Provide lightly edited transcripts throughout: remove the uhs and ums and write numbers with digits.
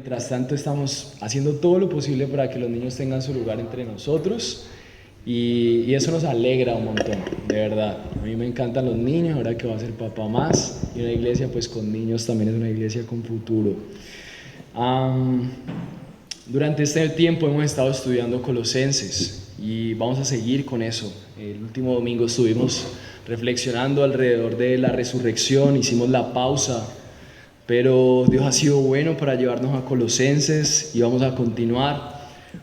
mientras tanto estamos haciendo todo lo posible para que los niños tengan su lugar entre nosotros y eso nos alegra un montón, de verdad. A mí me encantan los niños, ahora que va a ser papá más, y una iglesia pues con niños también es una iglesia con futuro. Durante este tiempo hemos estado estudiando Colosenses y vamos a seguir con eso. El último domingo estuvimos reflexionando alrededor de la resurrección, hicimos la pausa, pero Dios ha sido bueno para llevarnos a Colosenses y vamos a continuar.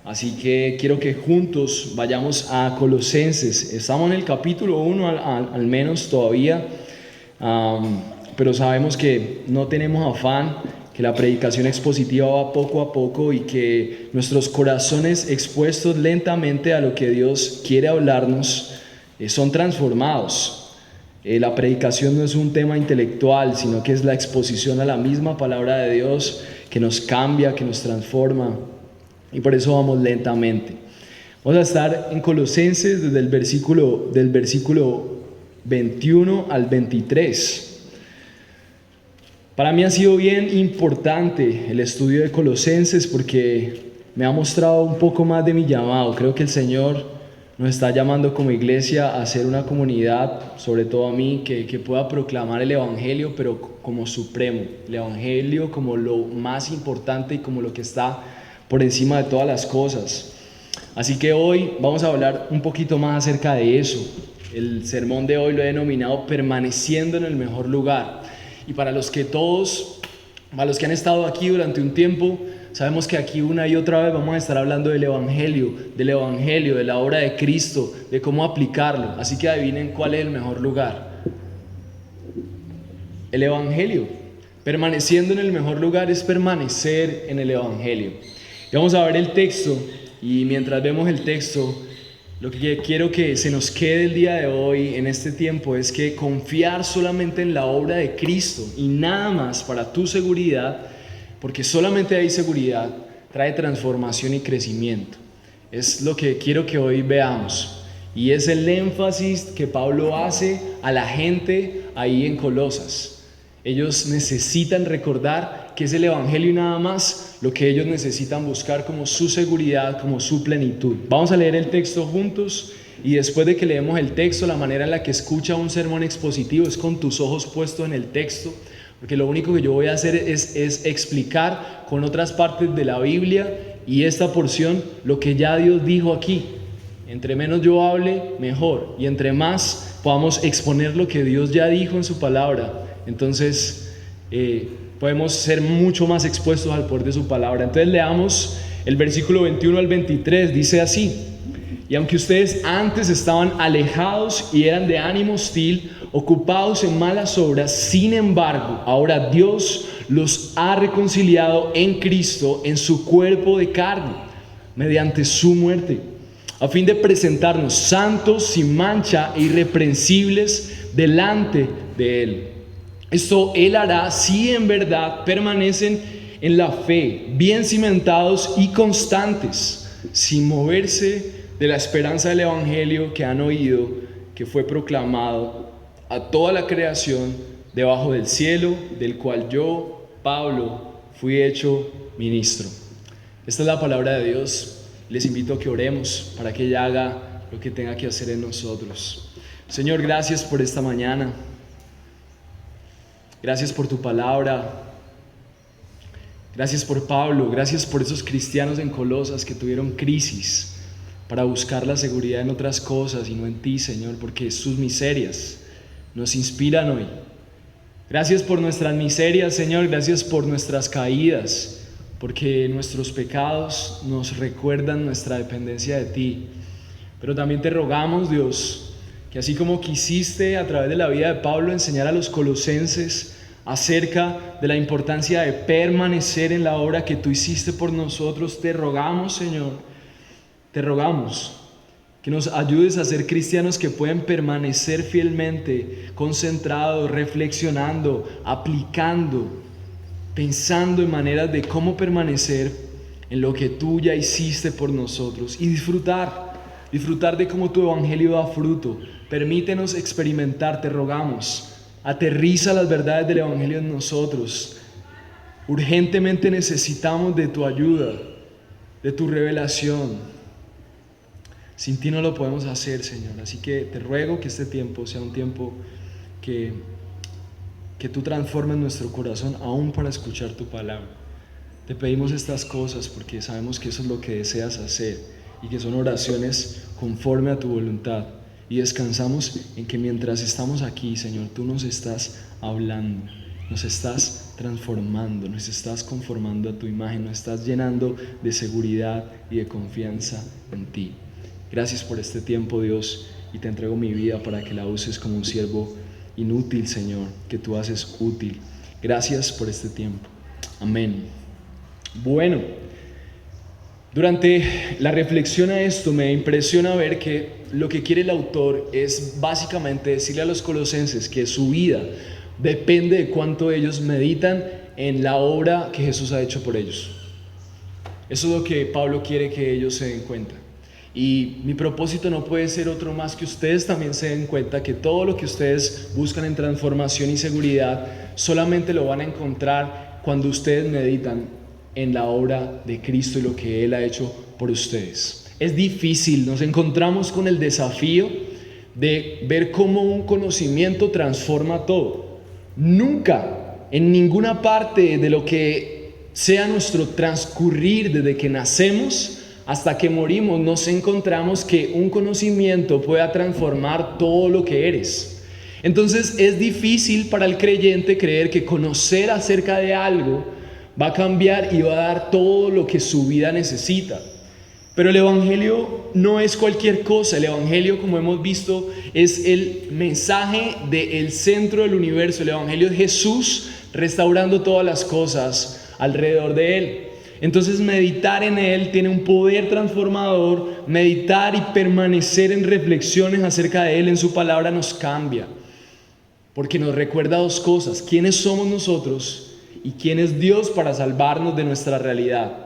Así que quiero que juntos vayamos a Colosenses. Estamos en el capítulo 1 al menos todavía, pero sabemos que no tenemos afán, que la predicación expositiva va poco a poco y que nuestros corazones expuestos lentamente a lo que Dios quiere hablarnos son transformados. La predicación no es un tema intelectual, sino que es la exposición a la misma palabra de Dios que nos cambia, que nos transforma, y por eso vamos lentamente. Vamos a estar en Colosenses desde el versículo 21 al 23. Para mí ha sido bien importante el estudio de Colosenses porque me ha mostrado un poco más de mi llamado. Creo que el Señor nos está llamando como iglesia a ser una comunidad, sobre todo a mí, que pueda proclamar el Evangelio, pero como supremo, el Evangelio como lo más importante y como lo que está por encima de todas las cosas. Así que hoy vamos a hablar un poquito más acerca de eso. El sermón de hoy lo he denominado permaneciendo en el mejor lugar. Y para los que han estado aquí durante un tiempo, sabemos que aquí una y otra vez vamos a estar hablando del Evangelio, de la obra de Cristo, de cómo aplicarlo. Así que adivinen cuál es el mejor lugar. El Evangelio. Permaneciendo en el mejor lugar es permanecer en el Evangelio. Y vamos a ver el texto, y mientras vemos el texto, lo que quiero que se nos quede el día de hoy en este tiempo es que confiar solamente en la obra de Cristo y nada más para tu seguridad, porque solamente hay seguridad, trae transformación y crecimiento. Es lo que quiero que hoy veamos. Y es el énfasis que Pablo hace a la gente ahí en Colosas. Ellos necesitan recordar que es el Evangelio y nada más lo que ellos necesitan buscar como su seguridad, como su plenitud. Vamos a leer el texto juntos y después de que leemos el texto, la manera en la que escucha un sermón expositivo es con tus ojos puestos en el texto, porque lo único que yo voy a hacer es explicar con otras partes de la Biblia y esta porción lo que ya Dios dijo aquí. Entre menos yo hable, mejor, y entre más podamos exponer lo que Dios ya dijo en su palabra, entonces podemos ser mucho más expuestos al poder de su palabra. Entonces leamos el versículo 21 al 23, dice así: y aunque ustedes antes estaban alejados y eran de ánimo hostil, ocupados en malas obras, sin embargo, ahora Dios los ha reconciliado en Cristo, en su cuerpo de carne, mediante su muerte, a fin de presentarnos santos, sin mancha e irreprensibles delante de Él. Esto Él hará si en verdad permanecen en la fe, bien cimentados y constantes, sin moverse de la esperanza del Evangelio que han oído, que fue proclamado a toda la creación debajo del cielo, del cual yo, Pablo, fui hecho ministro. Esta es la palabra de Dios. Les invito a que oremos para que ella haga lo que tenga que hacer en nosotros. Señor, gracias por esta mañana. Gracias por tu palabra. Gracias por Pablo. Gracias por esos cristianos en Colosas que tuvieron crisis para buscar la seguridad en otras cosas y no en ti, Señor, porque sus miserias nos inspiran hoy. Gracias por nuestras miserias, Señor. Gracias por nuestras caídas, porque nuestros pecados nos recuerdan nuestra dependencia de ti. Pero también te rogamos, Dios, que así como quisiste a través de la vida de Pablo enseñar a los colosenses acerca de la importancia de permanecer en la obra que tú hiciste por nosotros, te rogamos, Señor, te rogamos que nos ayudes a ser cristianos que pueden permanecer fielmente, concentrados, reflexionando, aplicando, pensando en maneras de cómo permanecer en lo que tú ya hiciste por nosotros y disfrutar de cómo tu evangelio da fruto. Permítenos experimentar, te rogamos. Aterriza las verdades del evangelio en nosotros. Urgentemente necesitamos de tu ayuda, de tu revelación. Sin ti no lo podemos hacer, Señor. Así que te ruego que este tiempo sea un tiempo que tú transformes nuestro corazón aún para escuchar tu palabra. Te pedimos estas cosas porque sabemos que eso es lo que deseas hacer y que son oraciones conforme a tu voluntad. Y descansamos en que mientras estamos aquí, Señor, tú nos estás hablando, nos estás transformando, nos estás conformando a tu imagen, nos estás llenando de seguridad y de confianza en ti. Gracias por este tiempo, Dios, y te entrego mi vida para que la uses como un siervo inútil, Señor, que tú haces útil. Gracias por este tiempo. Amén. Bueno, durante la reflexión a esto me impresiona ver que lo que quiere el autor es básicamente decirle a los colosenses que su vida depende de cuánto ellos meditan en la obra que Jesús ha hecho por ellos. Eso es lo que Pablo quiere que ellos se den cuenta. Y mi propósito no puede ser otro más que ustedes también se den cuenta que todo lo que ustedes buscan en transformación y seguridad solamente lo van a encontrar cuando ustedes meditan en la obra de Cristo y lo que Él ha hecho por ustedes. Es difícil, nos encontramos con el desafío de ver cómo un conocimiento transforma todo. Nunca, en ninguna parte de lo que sea nuestro transcurrir desde que nacemos hasta que morimos, nos encontramos que un conocimiento pueda transformar todo lo que eres. Entonces es difícil para el creyente creer que conocer acerca de algo va a cambiar y va a dar todo lo que su vida necesita. Pero el Evangelio no es cualquier cosa. El Evangelio, como hemos visto, es el mensaje del centro del universo. El Evangelio es Jesús restaurando todas las cosas alrededor de Él. Entonces meditar en Él tiene un poder transformador. Meditar y permanecer en reflexiones acerca de Él en su palabra nos cambia, porque nos recuerda dos cosas: quiénes somos nosotros y quién es Dios para salvarnos de nuestra realidad.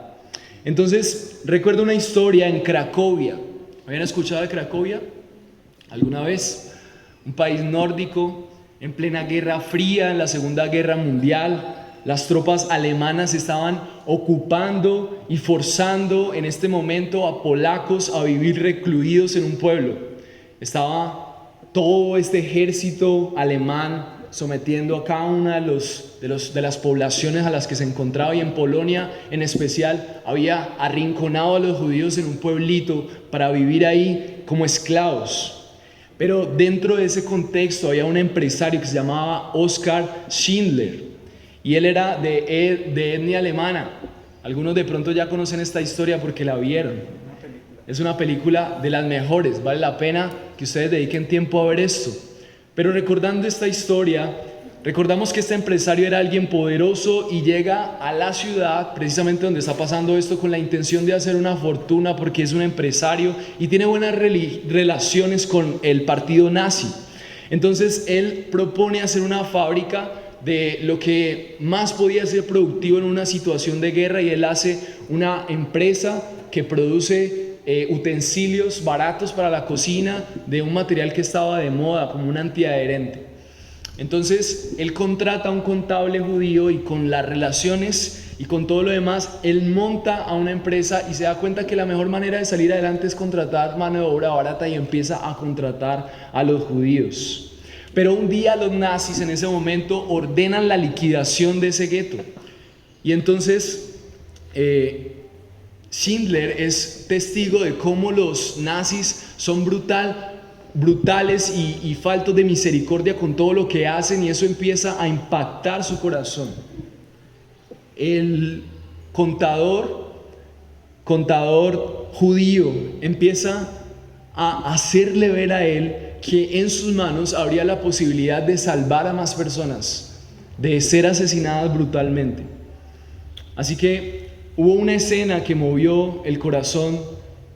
Entonces recuerdo una historia en Cracovia. ¿Habían escuchado de Cracovia alguna vez? Un país nórdico en plena Guerra Fría, en la Segunda Guerra Mundial. Las tropas alemanas estaban ocupando y forzando en este momento a polacos a vivir recluidos en un pueblo. Estaba todo este ejército alemán sometiendo a cada una de las poblaciones a las que se encontraba, y en Polonia en especial había arrinconado a los judíos en un pueblito para vivir ahí como esclavos. Pero dentro de ese contexto había un empresario que se llamaba Oskar Schindler. Y él era de etnia alemana. Algunos de pronto ya conocen esta historia porque la vieron. Es una película de las mejores. Vale la pena que ustedes dediquen tiempo a ver esto. Pero recordando esta historia, recordamos que este empresario era alguien poderoso y llega a la ciudad precisamente donde está pasando esto con la intención de hacer una fortuna, porque es un empresario y tiene buenas relaciones con el partido nazi. Entonces él propone hacer una fábrica de lo que más podía ser productivo en una situación de guerra, y él hace una empresa que produce utensilios baratos para la cocina de un material que estaba de moda, como un antiadherente. Entonces él contrata a un contable judío, y con las relaciones y con todo lo demás él monta a una empresa y se da cuenta que la mejor manera de salir adelante es contratar mano de obra barata, y empieza a contratar a los judíos. Pero un día los nazis en ese momento ordenan la liquidación de ese gueto. Y entonces Schindler es testigo de cómo los nazis son brutales y faltos de misericordia con todo lo que hacen, y eso empieza a impactar su corazón. El contador judío empieza a hacerle ver a él que en sus manos habría la posibilidad de salvar a más personas de ser asesinadas brutalmente. Así que hubo una escena que movió el corazón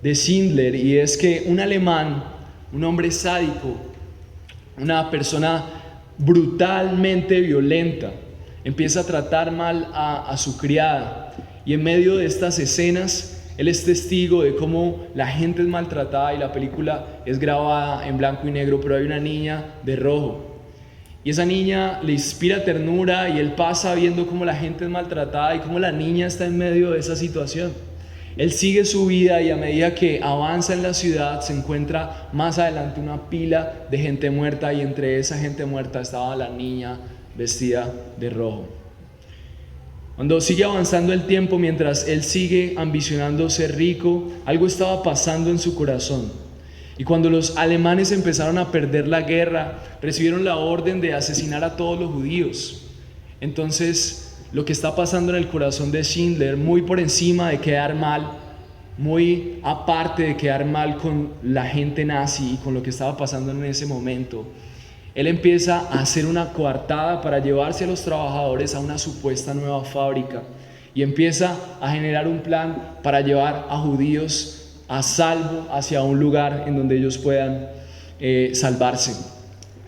de Schindler, y es que un alemán, un hombre sádico, una persona brutalmente violenta, empieza a tratar mal a su criada, y en medio de estas escenas él es testigo de cómo la gente es maltratada, y la película es grabada en blanco y negro, pero hay una niña de rojo. Y esa niña le inspira ternura y él pasa viendo cómo la gente es maltratada y cómo la niña está en medio de esa situación. Él sigue su vida y a medida que avanza en la ciudad se encuentra más adelante una pila de gente muerta y entre esa gente muerta estaba la niña vestida de rojo. Cuando sigue avanzando el tiempo, mientras él sigue ambicionando ser rico, algo estaba pasando en su corazón. Y cuando los alemanes empezaron a perder la guerra, recibieron la orden de asesinar a todos los judíos. Entonces, lo que está pasando en el corazón de Schindler, muy por encima de quedar mal, muy aparte de quedar mal con la gente nazi y con lo que estaba pasando en ese momento, él empieza a hacer una coartada para llevarse a los trabajadores a una supuesta nueva fábrica y empieza a generar un plan para llevar a judíos a salvo hacia un lugar en donde ellos puedan salvarse.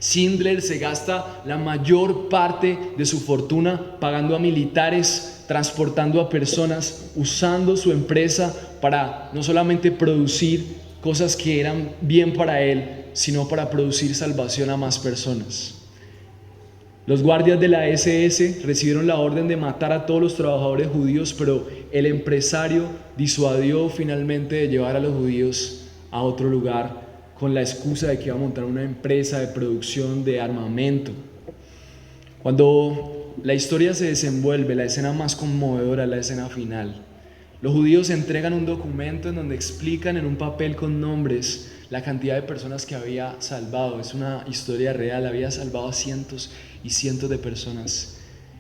Schindler se gasta la mayor parte de su fortuna pagando a militares, transportando a personas, usando su empresa para no solamente producir cosas que eran bien para él, sino para producir salvación a más personas. Los guardias de la SS recibieron la orden de matar a todos los trabajadores judíos, pero el empresario disuadió finalmente de llevar a los judíos a otro lugar con la excusa de que iba a montar una empresa de producción de armamento. Cuando la historia se desenvuelve, la escena más conmovedora, la escena final, los judíos entregan un documento en donde explican en un papel con nombres la cantidad de personas que había salvado. Es una historia real, había salvado a cientos y cientos de personas.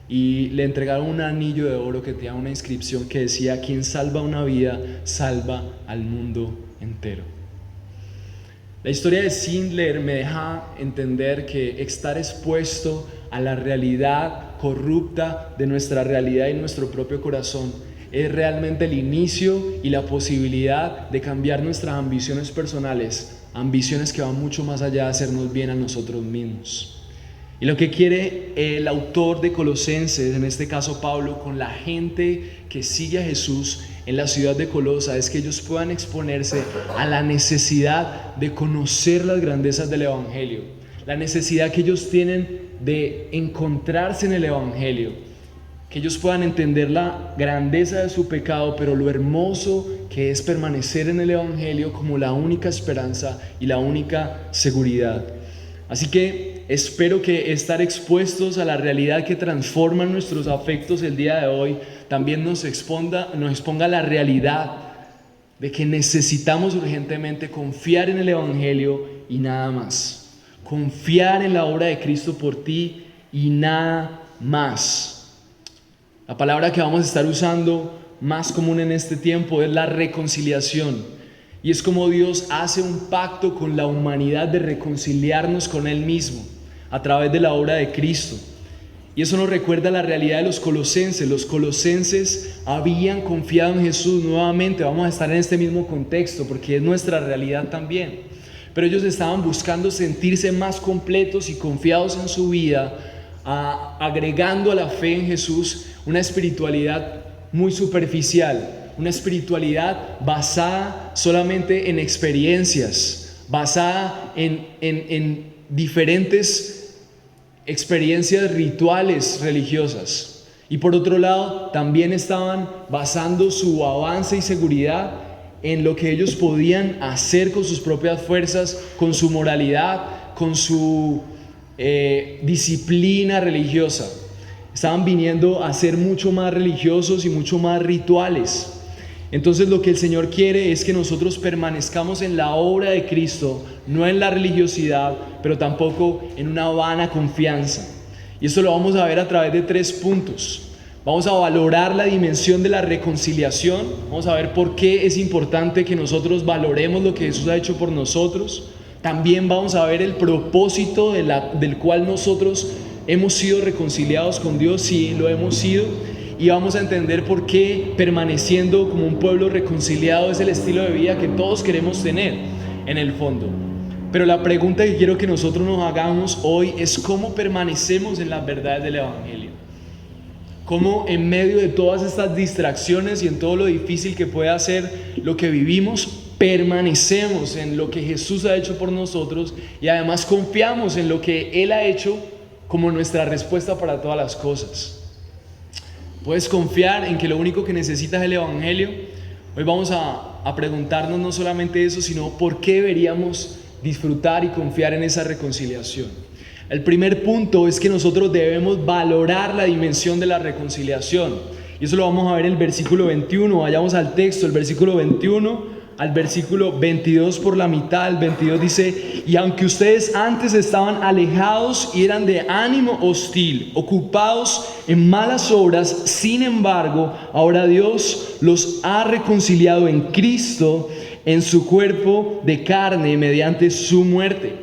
Y le entregaron un anillo de oro que tenía una inscripción que decía: quien salva una vida, salva al mundo entero. La historia de Schindler me deja entender que estar expuesto a la realidad corrupta de nuestra realidad y nuestro propio corazón es realmente el inicio y la posibilidad de cambiar nuestras ambiciones personales, ambiciones que van mucho más allá de hacernos bien a nosotros mismos. Y lo que quiere el autor de Colosenses, en este caso Pablo, con la gente que sigue a Jesús en la ciudad de Colosa, es que ellos puedan exponerse a la necesidad de conocer las grandezas del Evangelio, la necesidad que ellos tienen de encontrarse en el Evangelio, que ellos puedan entender la grandeza de su pecado, pero lo hermoso que es permanecer en el Evangelio como la única esperanza y la única seguridad. Así que espero que estar expuestos a la realidad que transforma nuestros afectos el día de hoy también nos exponga la realidad de que necesitamos urgentemente confiar en el Evangelio y nada más. Confiar en la obra de Cristo por ti y nada más. La palabra que vamos a estar usando más común en este tiempo es la reconciliación. Y es como Dios hace un pacto con la humanidad de reconciliarnos con Él mismo a través de la obra de Cristo. Y eso nos recuerda la realidad de los colosenses. Los colosenses habían confiado en Jesús nuevamente. Vamos a estar en este mismo contexto porque es nuestra realidad también. Pero ellos estaban buscando sentirse más completos y confiados en su vida, agregando a la fe en Jesús una espiritualidad muy superficial, una espiritualidad basada solamente en experiencias, basada en diferentes experiencias rituales religiosas. Y por otro lado, también estaban basando su avance y seguridad en lo que ellos podían hacer con sus propias fuerzas, con su moralidad, con su disciplina religiosa. Estaban viniendo a ser mucho más religiosos y mucho más rituales. Entonces lo que el Señor quiere es que nosotros permanezcamos en la obra de Cristo, no en la religiosidad, pero tampoco en una vana confianza. Y esto lo vamos a ver a través de 3 puntos. Vamos a valorar la dimensión de la reconciliación. Vamos a ver por qué es importante que nosotros valoremos lo que Jesús ha hecho por nosotros. También vamos a ver el propósito del cual nosotros hemos sido reconciliados con Dios, sí lo hemos sido, y vamos a entender por qué permaneciendo como un pueblo reconciliado es el estilo de vida que todos queremos tener en el fondo. Pero la pregunta que quiero que nosotros nos hagamos hoy es cómo permanecemos en las verdades del Evangelio. Cómo en medio de todas estas distracciones y en todo lo difícil que puede ser lo que vivimos, permanecemos en lo que Jesús ha hecho por nosotros y además confiamos en lo que Él ha hecho como nuestra respuesta para todas las cosas. Puedes confiar en que lo único que necesitas es el Evangelio. Hoy vamos a preguntarnos no solamente eso, sino por qué deberíamos disfrutar y confiar en esa reconciliación. El primer punto es que nosotros debemos valorar la dimensión de la reconciliación. Y eso lo vamos a ver en el versículo 21. Vayamos al texto, el versículo 21 al versículo 22 por la mitad. El 22 dice: y aunque ustedes antes estaban alejados y eran de ánimo hostil, ocupados en malas obras, sin embargo, ahora Dios los ha reconciliado en Cristo, en su cuerpo de carne, mediante su muerte.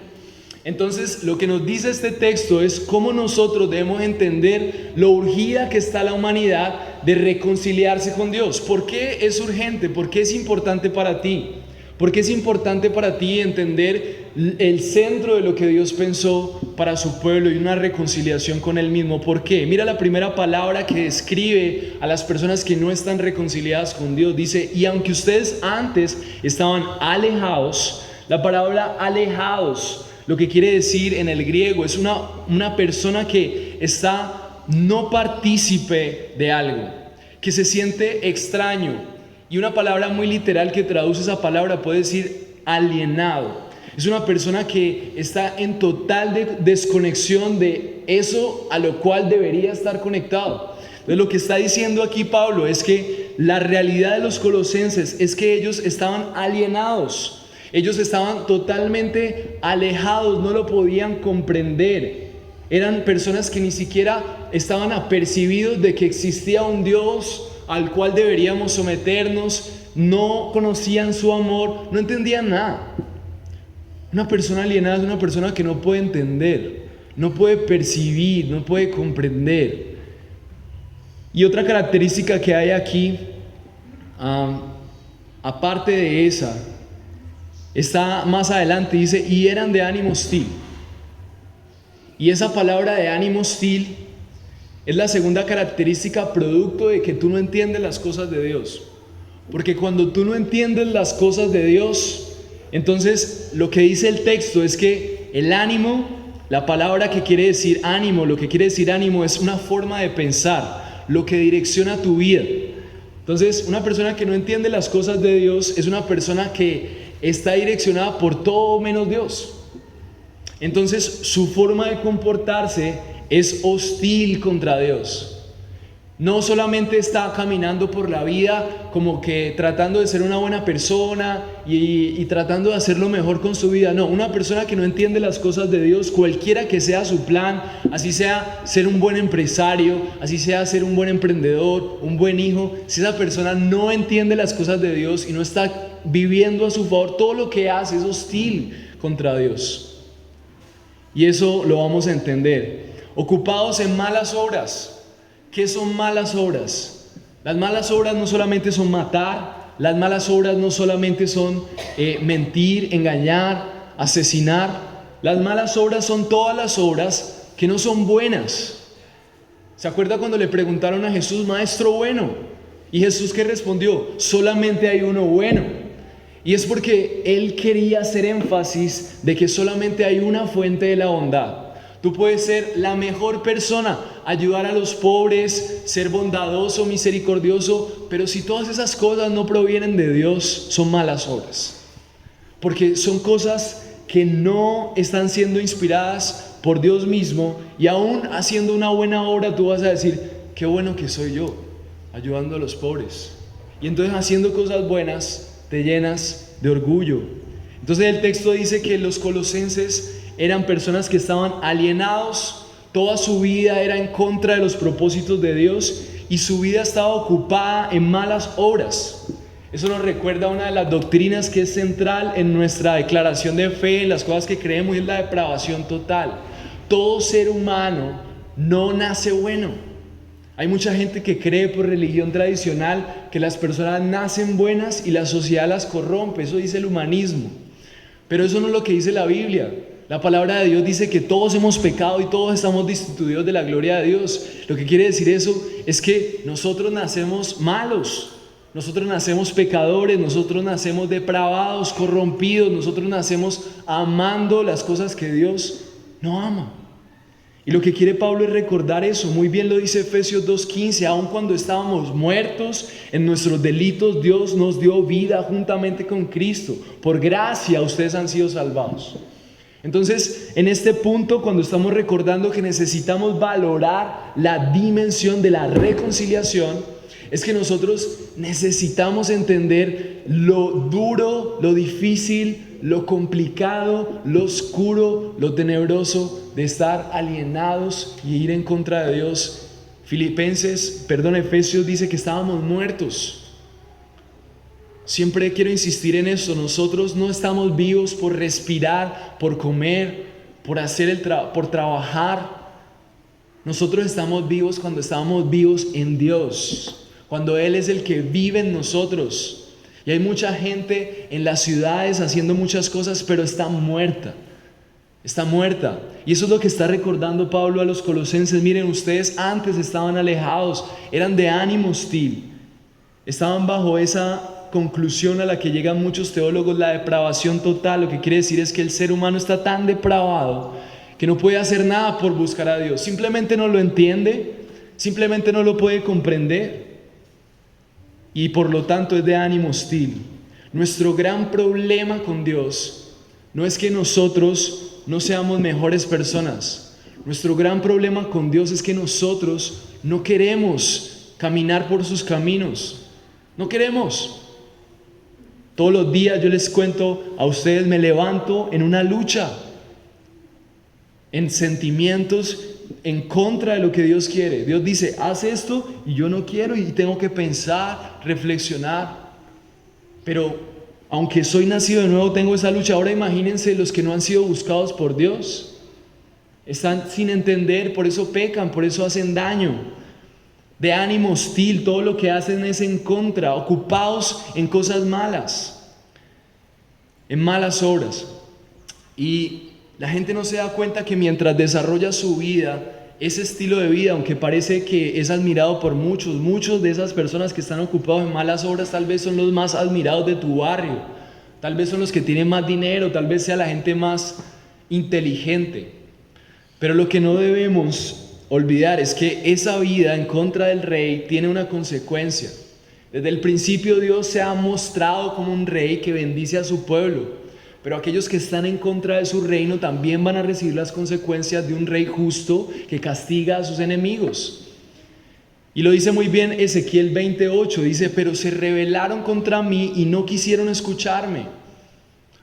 Entonces, lo que nos dice este texto es cómo nosotros debemos entender lo urgida que está la humanidad de reconciliarse con Dios. ¿Por qué es urgente? ¿Por qué es importante para ti? ¿Por qué es importante para ti entender el centro de lo que Dios pensó para su pueblo y una reconciliación con Él mismo? ¿Por qué? Mira la primera palabra que describe a las personas que no están reconciliadas con Dios. Dice: y aunque ustedes antes estaban alejados. La palabra alejados, lo que quiere decir en el griego, es una persona que está no partícipe de algo, que se siente extraño. Y una palabra muy literal que traduce esa palabra puede decir alienado. Es una persona que está en total desconexión de eso a lo cual debería estar conectado. Entonces, lo que está diciendo aquí Pablo es que la realidad de los colosenses es que ellos estaban alienados. Ellos estaban totalmente alejados, no lo podían comprender. Eran personas que ni siquiera estaban apercibidos de que existía un Dios al cual deberíamos someternos. No conocían su amor, no entendían nada. Una persona alienada es una persona que no puede entender, no puede percibir, no puede comprender. Y otra característica que hay aquí, aparte de esa, está más adelante, dice: y eran de ánimo hostil. Y esa palabra de ánimo hostil es la segunda característica producto de que tú no entiendes las cosas de Dios. Porque cuando tú no entiendes las cosas de Dios, entonces lo que dice el texto es que el ánimo, la palabra que quiere decir ánimo, lo que quiere decir ánimo es una forma de pensar, lo que direcciona tu vida. Entonces, una persona que no entiende las cosas de Dios es una persona que está direccionada por todo menos Dios. Entonces, su forma de comportarse es hostil contra Dios. No solamente está caminando por la vida como que tratando de ser una buena persona y tratando de hacer lo mejor con su vida. No, una persona que no entiende las cosas de Dios, cualquiera que sea su plan, así sea ser un buen empresario, así sea ser un buen emprendedor, un buen hijo, si esa persona no entiende las cosas de Dios y no está viviendo a su favor, todo lo que hace es hostil contra Dios. Y eso lo vamos a entender. Ocupados en malas obras. ¿Qué son malas obras? Las malas obras no solamente son matar, las malas obras no solamente son mentir, engañar, asesinar. Las malas obras son todas las obras que no son buenas. ¿Se acuerda cuando le preguntaron a Jesús: maestro bueno? Y Jesús, ¿qué respondió? Solamente hay uno bueno. Y es porque Él quería hacer énfasis de que solamente hay una fuente de la bondad. Tú puedes ser la mejor persona, ayudar a los pobres, ser bondadoso, misericordioso, pero si todas esas cosas no provienen de Dios, son malas obras. Porque son cosas que no están siendo inspiradas por Dios mismo, y aún haciendo una buena obra tú vas a decir: qué bueno que soy yo, ayudando a los pobres. Y entonces, haciendo cosas buenas, te llenas de orgullo. Entonces el texto dice que los colosenses eran personas que estaban alienados, toda su vida era en contra de los propósitos de Dios y su vida estaba ocupada en malas obras. Eso nos recuerda a una de las doctrinas que es central en nuestra declaración de fe, en las cosas que creemos, y es la depravación total. Todo ser humano no nace bueno. Hay mucha gente que cree por religión tradicional que las personas nacen buenas y la sociedad las corrompe. Eso dice el humanismo. Pero eso no es lo que dice la Biblia. La palabra de Dios dice que todos hemos pecado y todos estamos destituidos de la gloria de Dios. Lo que quiere decir eso es que nosotros nacemos malos, nosotros nacemos pecadores, nosotros nacemos depravados, corrompidos, nosotros nacemos amando las cosas que Dios no ama. Y lo que quiere Pablo es recordar eso. Muy bien lo dice Efesios 2:15, aun cuando estábamos muertos en nuestros delitos, Dios nos dio vida juntamente con Cristo. Por gracia ustedes han sido salvados. Entonces, en este punto, cuando estamos recordando que necesitamos valorar la dimensión de la reconciliación, es que nosotros necesitamos entender lo duro, lo difícil, lo complicado, lo oscuro, lo tenebroso de estar alienados y ir en contra de Dios. Efesios dice que estábamos muertos. Siempre quiero insistir en eso. Nosotros no estamos vivos por respirar, por comer, por trabajar. Nosotros estamos vivos cuando estamos vivos en Dios, cuando Él es el que vive en nosotros. Y hay mucha gente en las ciudades haciendo muchas cosas, pero está muerta. Está muerta. Y eso es lo que está recordando Pablo a los colosenses. Miren, ustedes antes estaban alejados, eran de ánimo hostil. Estaban bajo esa conclusión a la que llegan muchos teólogos, la depravación total. Lo que quiere decir es que el ser humano está tan depravado que no puede hacer nada por buscar a Dios. Simplemente no lo entiende, simplemente no lo puede comprender. Y por lo tanto es de ánimo hostil. Nuestro gran problema con Dios no es que nosotros no seamos mejores personas. Nuestro gran problema con Dios es que nosotros no queremos caminar por sus caminos. No queremos. Todos los días yo les cuento a ustedes, me levanto en una lucha, en sentimientos en contra de lo que Dios quiere. Dios dice, haz esto y yo no quiero y tengo que pensar, reflexionar. Pero aunque soy nacido de nuevo, tengo esa lucha. Ahora imagínense los que no han sido buscados por Dios. Están sin entender, por eso pecan, por eso hacen daño. De ánimo hostil, todo lo que hacen es en contra, ocupados en cosas malas, en malas obras. Y la gente no se da cuenta que mientras desarrolla su vida, ese estilo de vida, aunque parece que es admirado por muchos de esas personas que están ocupados en malas obras, tal vez son los más admirados de tu barrio, tal vez son los que tienen más dinero, tal vez sea la gente más inteligente. Pero lo que no debemos olvidar es que esa vida en contra del rey tiene una consecuencia. Desde el principio Dios se ha mostrado como un rey que bendice a su pueblo, pero aquellos que están en contra de su reino también van a recibir las consecuencias de un rey justo que castiga a sus enemigos. Y lo dice muy bien Ezequiel 28, dice, pero se rebelaron contra mí y no quisieron escucharme.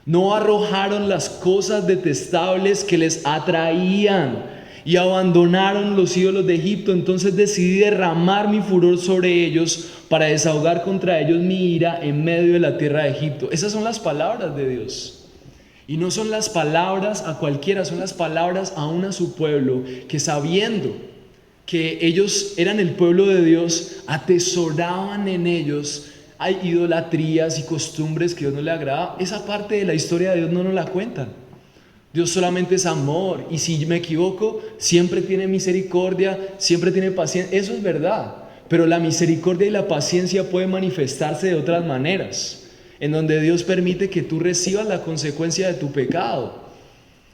No arrojaron las cosas detestables que les atraían y abandonaron los ídolos de Egipto. Entonces decidí derramar mi furor sobre ellos para desahogar contra ellos mi ira en medio de la tierra de Egipto. Esas son las palabras de Dios. Y no son las palabras a cualquiera, son las palabras aún a su pueblo, que sabiendo que ellos eran el pueblo de Dios, atesoraban en ellos hay idolatrías y costumbres que a Dios no le agrada. Esa parte de la historia de Dios no nos la cuentan. Dios solamente es amor, y si me equivoco, siempre tiene misericordia, siempre tiene paciencia. Eso es verdad, pero la misericordia y la paciencia pueden manifestarse de otras maneras, en donde Dios permite que tú recibas la consecuencia de tu pecado.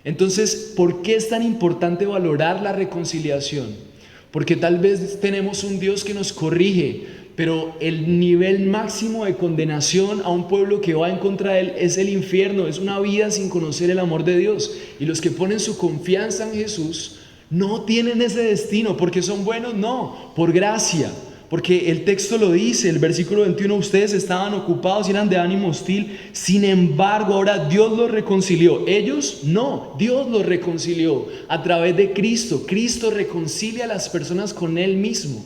Entonces, ¿por qué es tan importante valorar la reconciliación? Porque tal vez tenemos un Dios que nos corrige, pero el nivel máximo de condenación a un pueblo que va en contra de él es el infierno, es una vida sin conocer el amor de Dios. Y los que ponen su confianza en Jesús no tienen ese destino porque son buenos, no, por gracia. Porque el texto lo dice, el versículo 21, ustedes estaban ocupados y eran de ánimo hostil, sin embargo ahora Dios los reconcilió. Ellos no, Dios los reconcilió a través de Cristo. Cristo reconcilia a las personas con Él mismo.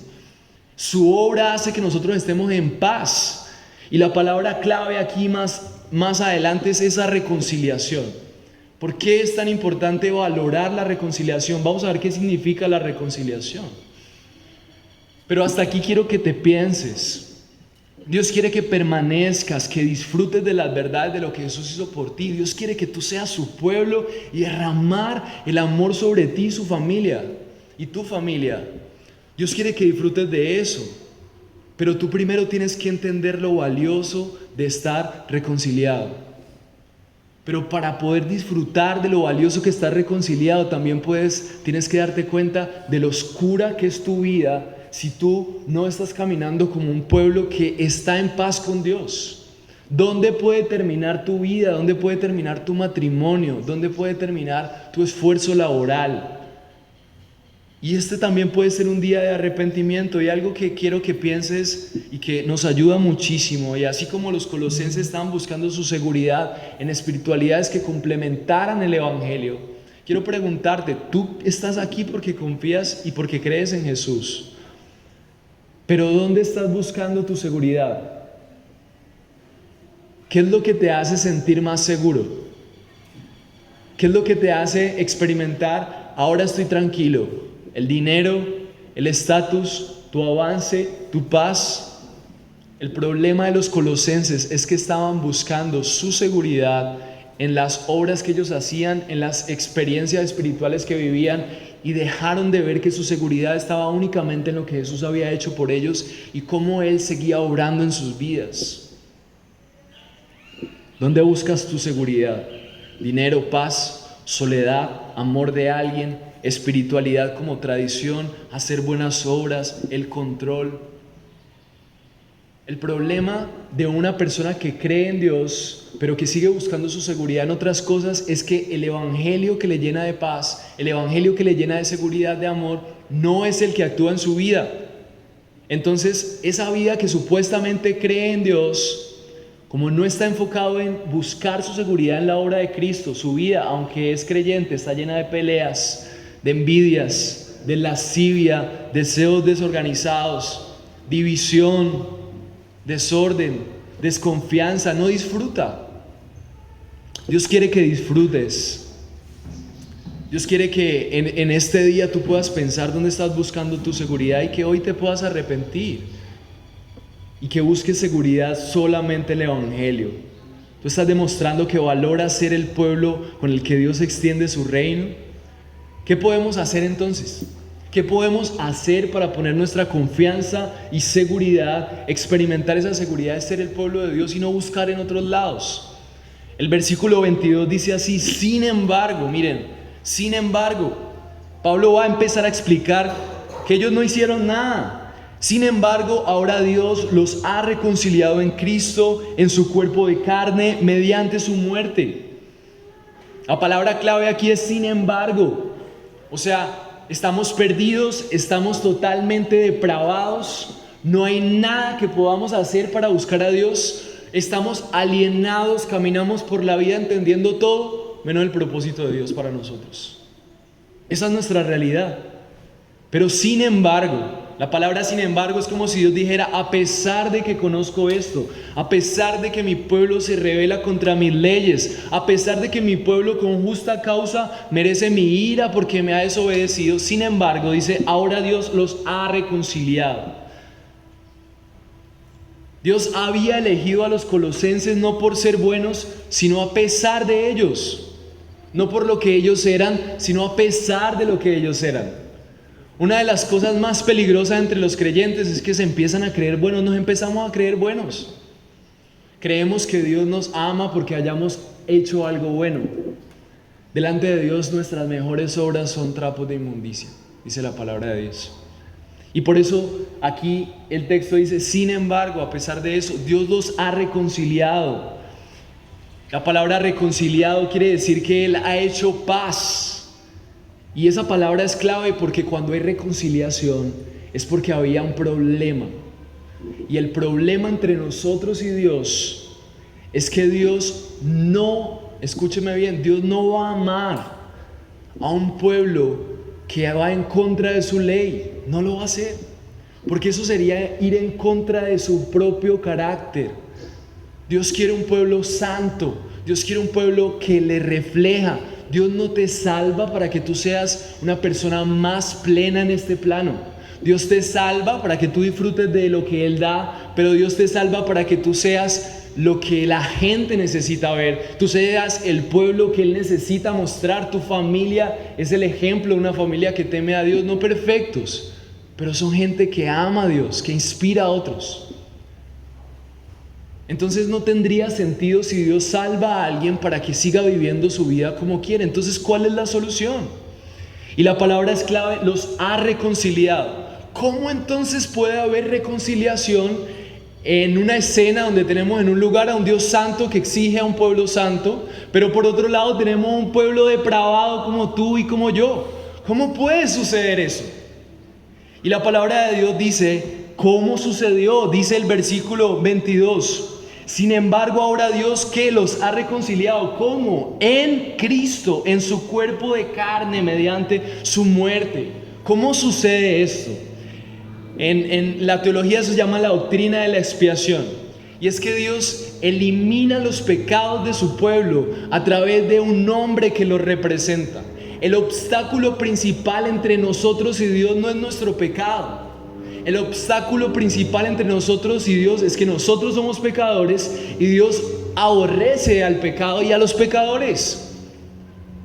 Su obra hace que nosotros estemos en paz. Y la palabra clave aquí más adelante es esa reconciliación. ¿Por qué es tan importante valorar la reconciliación? Vamos a ver qué significa la reconciliación. Pero hasta aquí quiero que te pienses. Dios quiere que permanezcas, que disfrutes de las verdades de lo que Jesús hizo por ti. Dios quiere que tú seas su pueblo y derramar el amor sobre ti y su familia y tu familia. Dios quiere que disfrutes de eso. Pero tú primero tienes que entender lo valioso de estar reconciliado. Pero para poder disfrutar de lo valioso que estás reconciliado, también tienes que darte cuenta de lo oscura que es tu vida si tú no estás caminando como un pueblo que está en paz con Dios. ¿Dónde puede terminar tu vida? ¿Dónde puede terminar tu matrimonio? ¿Dónde puede terminar tu esfuerzo laboral? Y este también puede ser un día de arrepentimiento, y algo que quiero que pienses y que nos ayuda muchísimo. Y así como los colosenses estaban buscando su seguridad en espiritualidades que complementaran el evangelio, quiero preguntarte, tú estás aquí porque confías y porque crees en Jesús, pero ¿dónde estás buscando tu seguridad? ¿Qué es lo que te hace sentir más seguro? ¿Qué es lo que te hace experimentar, ahora estoy tranquilo? El dinero, el estatus, tu avance, tu paz. El problema de los colosenses es que estaban buscando su seguridad en las obras que ellos hacían, en las experiencias espirituales que vivían, y dejaron de ver que su seguridad estaba únicamente en lo que Jesús había hecho por ellos y cómo Él seguía obrando en sus vidas. ¿Dónde buscas tu seguridad? Dinero, paz, soledad, amor de alguien, espiritualidad como tradición, hacer buenas obras, el control. El problema de una persona que cree en Dios, pero que sigue buscando su seguridad en otras cosas, es que el evangelio que le llena de paz, el evangelio que le llena de seguridad, de amor, no es el que actúa en su vida. Entonces, esa vida que supuestamente cree en Dios, como no está enfocado en buscar su seguridad en la obra de Cristo, su vida, aunque es creyente, está llena de peleas, de envidias, de lascivia, deseos desorganizados, división, desorden, desconfianza, no disfruta. Dios quiere que disfrutes. Dios quiere que en este día tú puedas pensar dónde estás buscando tu seguridad y que hoy te puedas arrepentir. Y que busques seguridad solamente en el evangelio. Tú estás demostrando que valoras ser el pueblo con el que Dios extiende su reino. ¿Qué podemos hacer entonces? ¿Qué podemos hacer para poner nuestra confianza y seguridad, experimentar esa seguridad de ser el pueblo de Dios y no buscar en otros lados? El versículo 22 dice así: sin embargo, miren, sin embargo, Pablo va a empezar a explicar que ellos no hicieron nada. Sin embargo, ahora Dios los ha reconciliado en Cristo, en su cuerpo de carne, mediante su muerte. La palabra clave aquí es sin embargo. O sea, estamos perdidos, estamos totalmente depravados, no hay nada que podamos hacer para buscar a Dios, estamos alienados, caminamos por la vida entendiendo todo, menos el propósito de Dios para nosotros. Esa es nuestra realidad. Pero sin embargo, la palabra sin embargo es como si Dios dijera: a pesar de que conozco esto, a pesar de que mi pueblo se rebela contra mis leyes, a pesar de que mi pueblo con justa causa merece mi ira porque me ha desobedecido, sin embargo, dice, ahora Dios los ha reconciliado. Dios había elegido a los colosenses no por ser buenos, sino a pesar de ellos. No por lo que ellos eran, sino a pesar de lo que ellos eran. Una de las cosas más peligrosas entre los creyentes es que se empiezan a creer buenos, nos empezamos a creer buenos. Creemos que Dios nos ama porque hayamos hecho algo bueno. Delante de Dios nuestras mejores obras son trapos de inmundicia, dice la palabra de Dios. Y por eso aquí el texto dice: sin embargo, a pesar de eso, Dios los ha reconciliado. La palabra reconciliado quiere decir que Él ha hecho paz. Y esa palabra es clave porque cuando hay reconciliación es porque había un problema. Y el problema entre nosotros y Dios es que Dios no, escúcheme bien, Dios no va a amar a un pueblo que va en contra de su ley. No lo va a hacer, porque eso sería ir en contra de su propio carácter. Dios quiere un pueblo santo, Dios quiere un pueblo que le refleja. Dios no te salva para que tú seas una persona más plena en este plano. Dios te salva para que tú disfrutes de lo que Él da, pero Dios te salva para que tú seas lo que la gente necesita ver. Tú seas el pueblo que Él necesita mostrar. Tu familia es el ejemplo de una familia que teme a Dios, no perfectos, pero son gente que ama a Dios, que inspira a otros. Entonces no tendría sentido si Dios salva a alguien para que siga viviendo su vida como quiere. Entonces, ¿cuál es la solución? Y la palabra es clave: los ha reconciliado. ¿Cómo entonces puede haber reconciliación en una escena donde tenemos en un lugar a un Dios santo que exige a un pueblo santo, pero por otro lado tenemos un pueblo depravado como tú y como yo? ¿Cómo puede suceder eso? Y la palabra de Dios dice cómo sucedió. Dice el versículo 22: sin embargo, ahora Dios, ¿qué? Los ha reconciliado. ¿Cómo? En Cristo, en su cuerpo de carne, mediante su muerte. ¿Cómo sucede esto? En la teología se llama la doctrina de la expiación. Y es que Dios elimina los pecados de su pueblo a través de un hombre que los representa. El obstáculo principal entre nosotros y Dios no es nuestro pecado. El obstáculo principal entre nosotros y Dios es que nosotros somos pecadores y Dios aborrece al pecado y a los pecadores.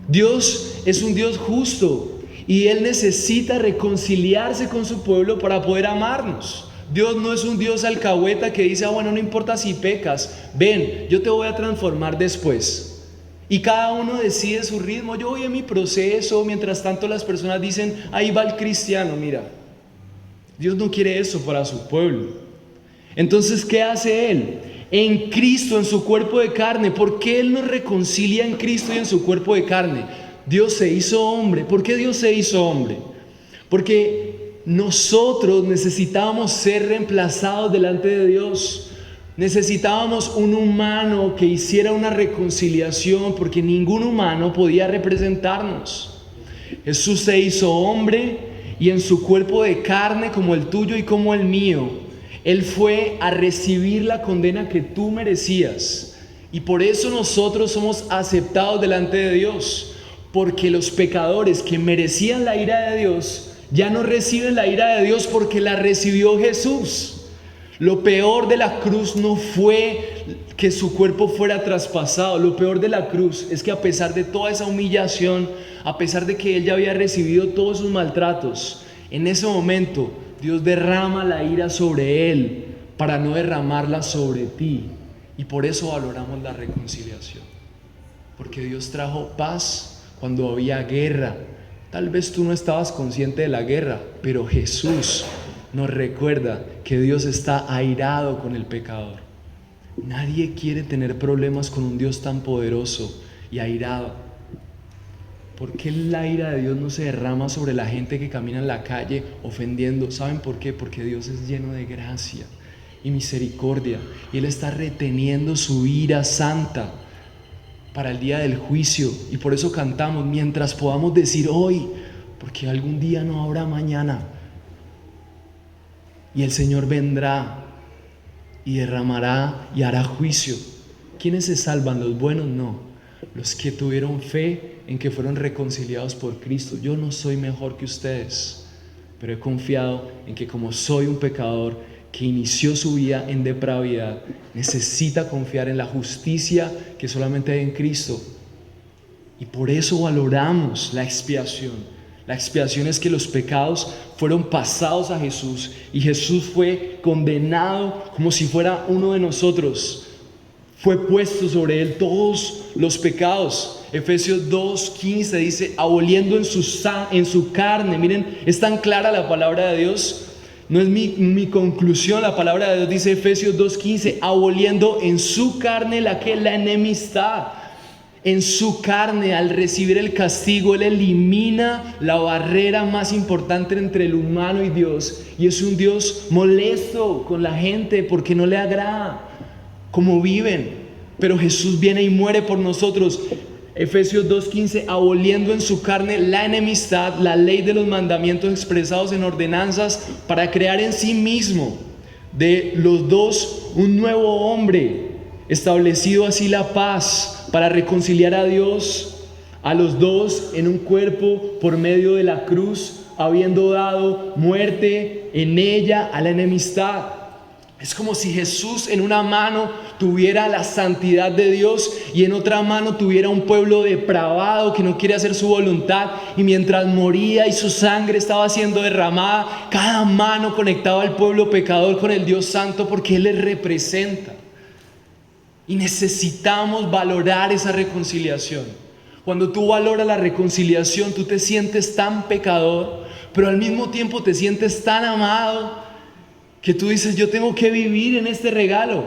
Dios es un Dios justo y Él necesita reconciliarse con su pueblo para poder amarnos. Dios no es un Dios alcahueta que dice: bueno, no importa si pecas, ven, yo te voy a transformar después. Y cada uno decide su ritmo. Yo voy en mi proceso, mientras tanto las personas dicen: ahí va el cristiano. Mira, Dios no quiere eso para su pueblo. Entonces, ¿qué hace Él? En Cristo, en su cuerpo de carne. ¿Por qué Él nos reconcilia en Cristo y en su cuerpo de carne? Dios se hizo hombre. ¿Por qué Dios se hizo hombre? Porque nosotros necesitábamos ser reemplazados delante de Dios. Necesitábamos un humano que hiciera una reconciliación, porque ningún humano podía representarnos. Jesús se hizo hombre y en su cuerpo de carne, como el tuyo y como el mío, Él fue a recibir la condena que tú merecías. Y por eso nosotros somos aceptados delante de Dios, porque los pecadores que merecían la ira de Dios ya no reciben la ira de Dios, porque la recibió Jesús. Lo peor de la cruz no fue que su cuerpo fuera traspasado. Lo peor de la cruz es que a pesar de toda esa humillación, a pesar de que Él ya había recibido todos sus maltratos, en ese momento Dios derrama la ira sobre Él para no derramarla sobre ti. Y por eso valoramos la reconciliación, porque Dios trajo paz cuando había guerra. Tal vez tú no estabas consciente de la guerra, pero Jesús nos recuerda que Dios está airado con el pecador. Nadie quiere tener problemas con un Dios tan poderoso y airado. ¿Por qué la ira de Dios no se derrama sobre la gente que camina en la calle ofendiendo? ¿Saben por qué? Porque Dios es lleno de gracia y misericordia, y Él está reteniendo su ira santa para el día del juicio. Y por eso cantamos: mientras podamos decir hoy, porque algún día no habrá mañana. Y el Señor vendrá y derramará y hará juicio. ¿Quiénes se salvan? Los buenos no. Los que tuvieron fe en que fueron reconciliados por Cristo. Yo no soy mejor que ustedes, pero he confiado en que como soy un pecador que inició su vida en depravidad, necesita confiar en la justicia que solamente hay en Cristo. Y por eso valoramos la expiación. La expiación es que los pecados fueron pasados a Jesús y Jesús fue condenado como si fuera uno de nosotros. Fue puesto sobre Él todos los pecados. Efesios 2:15 dice: aboliendo en su carne. Miren, es tan clara la palabra de Dios. No es mi conclusión, la palabra de Dios dice, Efesios 2:15, aboliendo en su carne la enemistad. En su carne, al recibir el castigo, Él elimina la barrera más importante entre el humano y Dios. Y es un Dios molesto con la gente porque no le agrada cómo viven. Pero Jesús viene y muere por nosotros. Efesios 2:15, aboliendo en su carne la enemistad, la ley de los mandamientos expresados en ordenanzas, para crear en sí mismo de los dos un nuevo hombre, establecido así la paz, para reconciliar a Dios, a los dos en un cuerpo por medio de la cruz, habiendo dado muerte en ella a la enemistad. Es como si Jesús en una mano tuviera la santidad de Dios y en otra mano tuviera un pueblo depravado que no quiere hacer su voluntad, y mientras moría y su sangre estaba siendo derramada, cada mano conectaba al pueblo pecador con el Dios santo, porque Él les representa. Y necesitamos valorar esa reconciliación. Cuando tú valoras la reconciliación, tú te sientes tan pecador, pero al mismo tiempo te sientes tan amado, que tú dices, yo tengo que vivir en este regalo.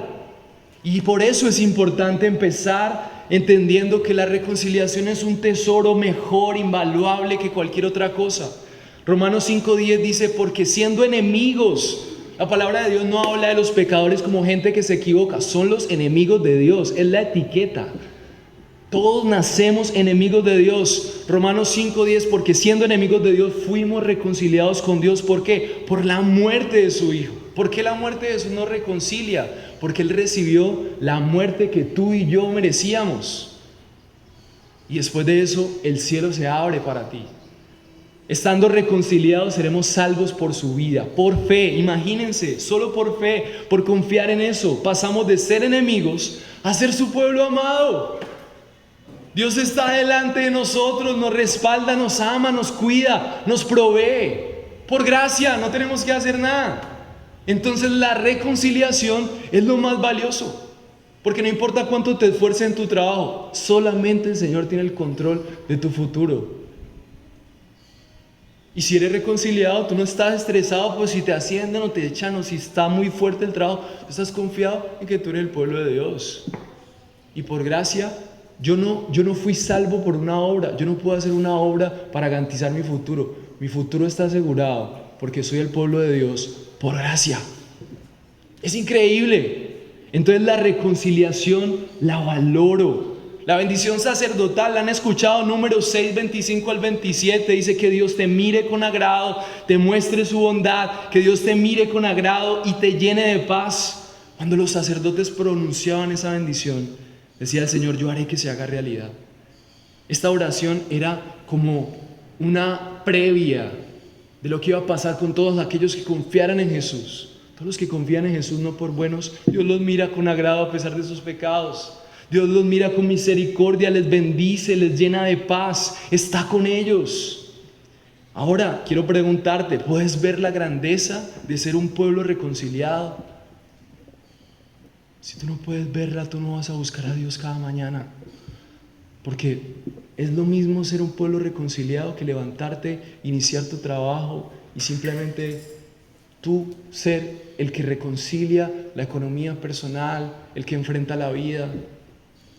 Y por eso es importante empezar entendiendo que la reconciliación es un tesoro mejor, invaluable que cualquier otra cosa. Romanos 5:10 dice, porque siendo enemigos, la palabra de Dios no habla de los pecadores como gente que se equivoca, son los enemigos de Dios, es la etiqueta. Todos nacemos enemigos de Dios. Romanos 5:10, porque siendo enemigos de Dios fuimos reconciliados con Dios. ¿Por qué? Por la muerte de su Hijo. ¿Por qué la muerte de Jesús nos reconcilia? Porque Él recibió la muerte que tú y yo merecíamos. Y después de eso, el cielo se abre para ti. Estando reconciliados seremos salvos por su vida, por fe. Imagínense, solo por fe, por confiar en eso, pasamos de ser enemigos a ser su pueblo amado. Dios está delante de nosotros, nos respalda, nos ama, nos cuida, nos provee. Por gracia, no tenemos que hacer nada. Entonces la reconciliación es lo más valioso. Porque no importa cuánto te esfuerces en tu trabajo, solamente el Señor tiene el control de tu futuro. Y si eres reconciliado, tú no estás estresado, pues si te ascienden o te echan o si está muy fuerte el trabajo, tú estás confiado en que tú eres el pueblo de Dios. Y por gracia, yo no fui salvo por una obra, yo no puedo hacer una obra para garantizar mi futuro. Mi futuro está asegurado porque soy el pueblo de Dios por gracia. Es increíble. Entonces la reconciliación la valoro. La bendición sacerdotal, la han escuchado, Números 6, 25 al 27, dice que Dios te mire con agrado, te muestre su bondad, que Dios te mire con agrado y te llene de paz. Cuando los sacerdotes pronunciaban esa bendición, decía el Señor, yo haré que se haga realidad. Esta oración era como una previa de lo que iba a pasar con todos aquellos que confiaran en Jesús. Todos los que confían en Jesús no por buenos, Dios los mira con agrado a pesar de sus pecados. Dios los mira con misericordia, les bendice, les llena de paz, está con ellos. Ahora quiero preguntarte, ¿puedes ver la grandeza de ser un pueblo reconciliado? Si tú no puedes verla, tú no vas a buscar a Dios cada mañana. Porque es lo mismo ser un pueblo reconciliado que levantarte, iniciar tu trabajo y simplemente tú ser el que reconcilia la economía personal, el que enfrenta la vida.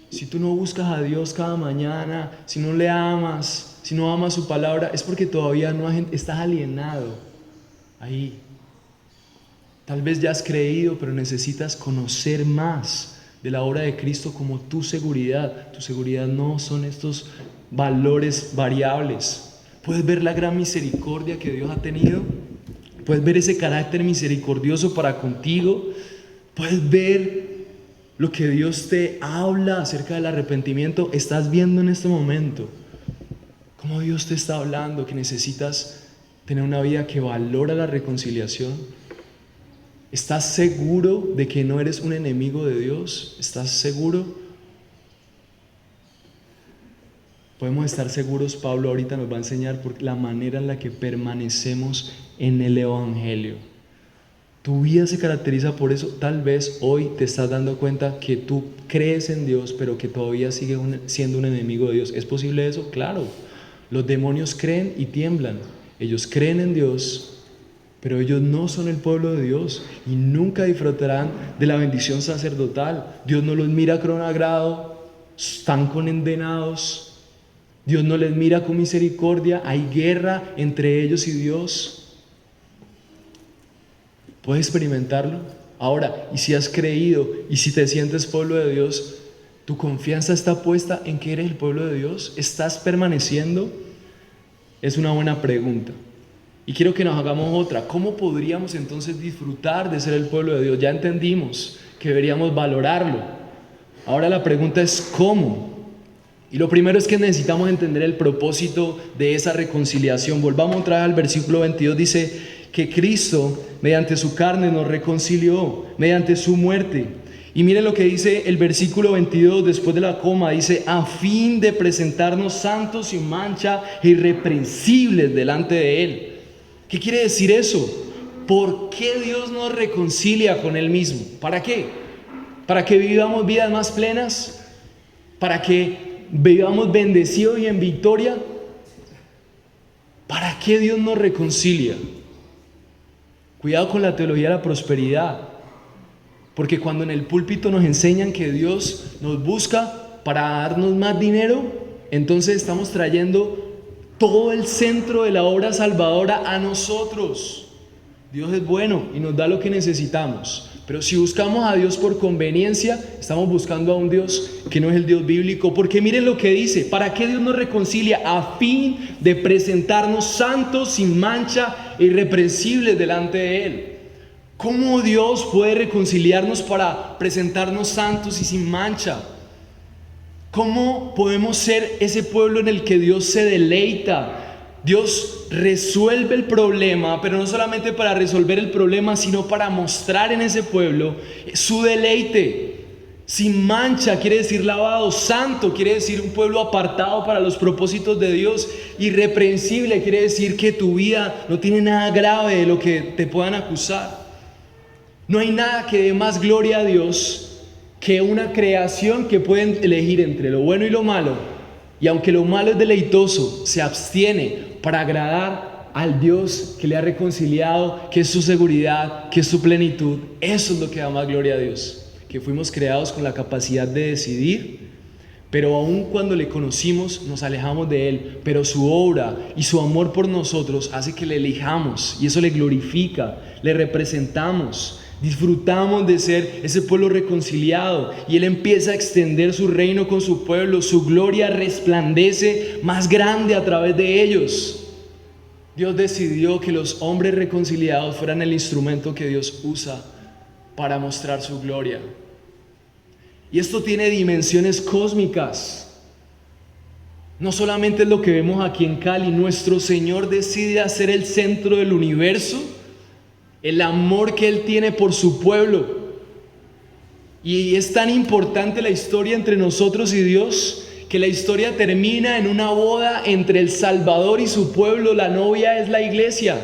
Si tú no buscas a Dios cada mañana, si no le amas, si no amas su palabra, es porque todavía estás alienado ahí. Tal vez ya has creído, pero necesitas conocer más de la obra de Cristo como tu seguridad. Tu seguridad no son estos valores variables. Puedes ver la gran misericordia que Dios ha tenido. Puedes ver ese carácter misericordioso para contigo. Puedes ver lo que Dios te habla acerca del arrepentimiento. Estás viendo en este momento cómo Dios te está hablando que necesitas tener una vida que valora la reconciliación. ¿Estás seguro de que no eres un enemigo de Dios? ¿Estás seguro? Podemos estar seguros, Pablo ahorita nos va a enseñar por la manera en la que permanecemos en el Evangelio. Tu vida se caracteriza por eso. Tal vez hoy te estás dando cuenta que tú crees en Dios, pero que todavía sigues siendo un enemigo de Dios. ¿Es posible eso? Claro. Los demonios creen y tiemblan. Ellos creen en Dios, pero ellos no son el pueblo de Dios y nunca disfrutarán de la bendición sacerdotal. Dios no los mira con agrado, están condenados. Dios no les mira con misericordia. Hay guerra entre ellos y Dios. ¿Puedes experimentarlo? Ahora, y si has creído y si te sientes pueblo de Dios, ¿tu confianza está puesta en que eres el pueblo de Dios? ¿Estás permaneciendo? Es una buena pregunta. Y quiero que nos hagamos otra. ¿Cómo podríamos entonces disfrutar de ser el pueblo de Dios? Ya entendimos que deberíamos valorarlo. Ahora la pregunta es ¿cómo? Y lo primero es que necesitamos entender el propósito de esa reconciliación. Volvamos otra vez al versículo 22, dice que Cristo mediante su carne nos reconcilió, mediante su muerte. Y miren lo que dice el versículo 22 después de la coma, dice a fin de presentarnos santos sin mancha e irreprensibles delante de Él. ¿Qué quiere decir eso? ¿Por qué Dios nos reconcilia con Él mismo? ¿Para qué? para que vivamos vidas más plenas, para que vivamos bendecidos y en victoria. ¿Para qué Dios nos reconcilia? Cuidado con la teología de la prosperidad, porque cuando en el púlpito nos enseñan que Dios nos busca para darnos más dinero, entonces estamos trayendo todo el centro de la obra salvadora a nosotros. Dios es bueno y nos da lo que necesitamos, pero si buscamos a Dios por conveniencia, estamos buscando a un Dios que no es el Dios bíblico, porque miren lo que dice: ¿para qué Dios nos reconcilia? A fin de presentarnos santos, sin mancha e irreprensibles delante de Él. ¿Cómo Dios puede reconciliarnos para presentarnos santos y sin mancha? ¿Cómo podemos ser ese pueblo en el que Dios se deleita? Dios resuelve el problema, pero no solamente para resolver el problema, sino para mostrar en ese pueblo su deleite. Sin mancha quiere decir lavado, santo quiere decir un pueblo apartado para los propósitos de Dios, irreprensible quiere decir que tu vida no tiene nada grave de lo que te puedan acusar. No hay nada que dé más gloria a Dios que una creación que pueden elegir entre lo bueno y lo malo, y aunque lo malo es deleitoso, se abstiene para agradar al Dios que le ha reconciliado, que es su seguridad, que es su plenitud. Eso es lo que da más gloria a Dios, que fuimos creados con la capacidad de decidir, pero aun cuando le conocimos nos alejamos de Él, pero su obra y su amor por nosotros hace que le elijamos, y eso le glorifica, le representamos. Disfrutamos de ser ese pueblo reconciliado, y Él empieza a extender su reino con su pueblo. Su gloria resplandece más grande a través de ellos. Dios decidió que los hombres reconciliados fueran el instrumento que Dios usa para mostrar su gloria. Y esto tiene dimensiones cósmicas. No solamente es lo que vemos aquí en Cali. Nuestro Señor decide hacer el centro del universo el amor que Él tiene por su pueblo. Y es tan importante la historia entre nosotros y Dios, que la historia termina en una boda entre el Salvador y su pueblo. La novia es la iglesia,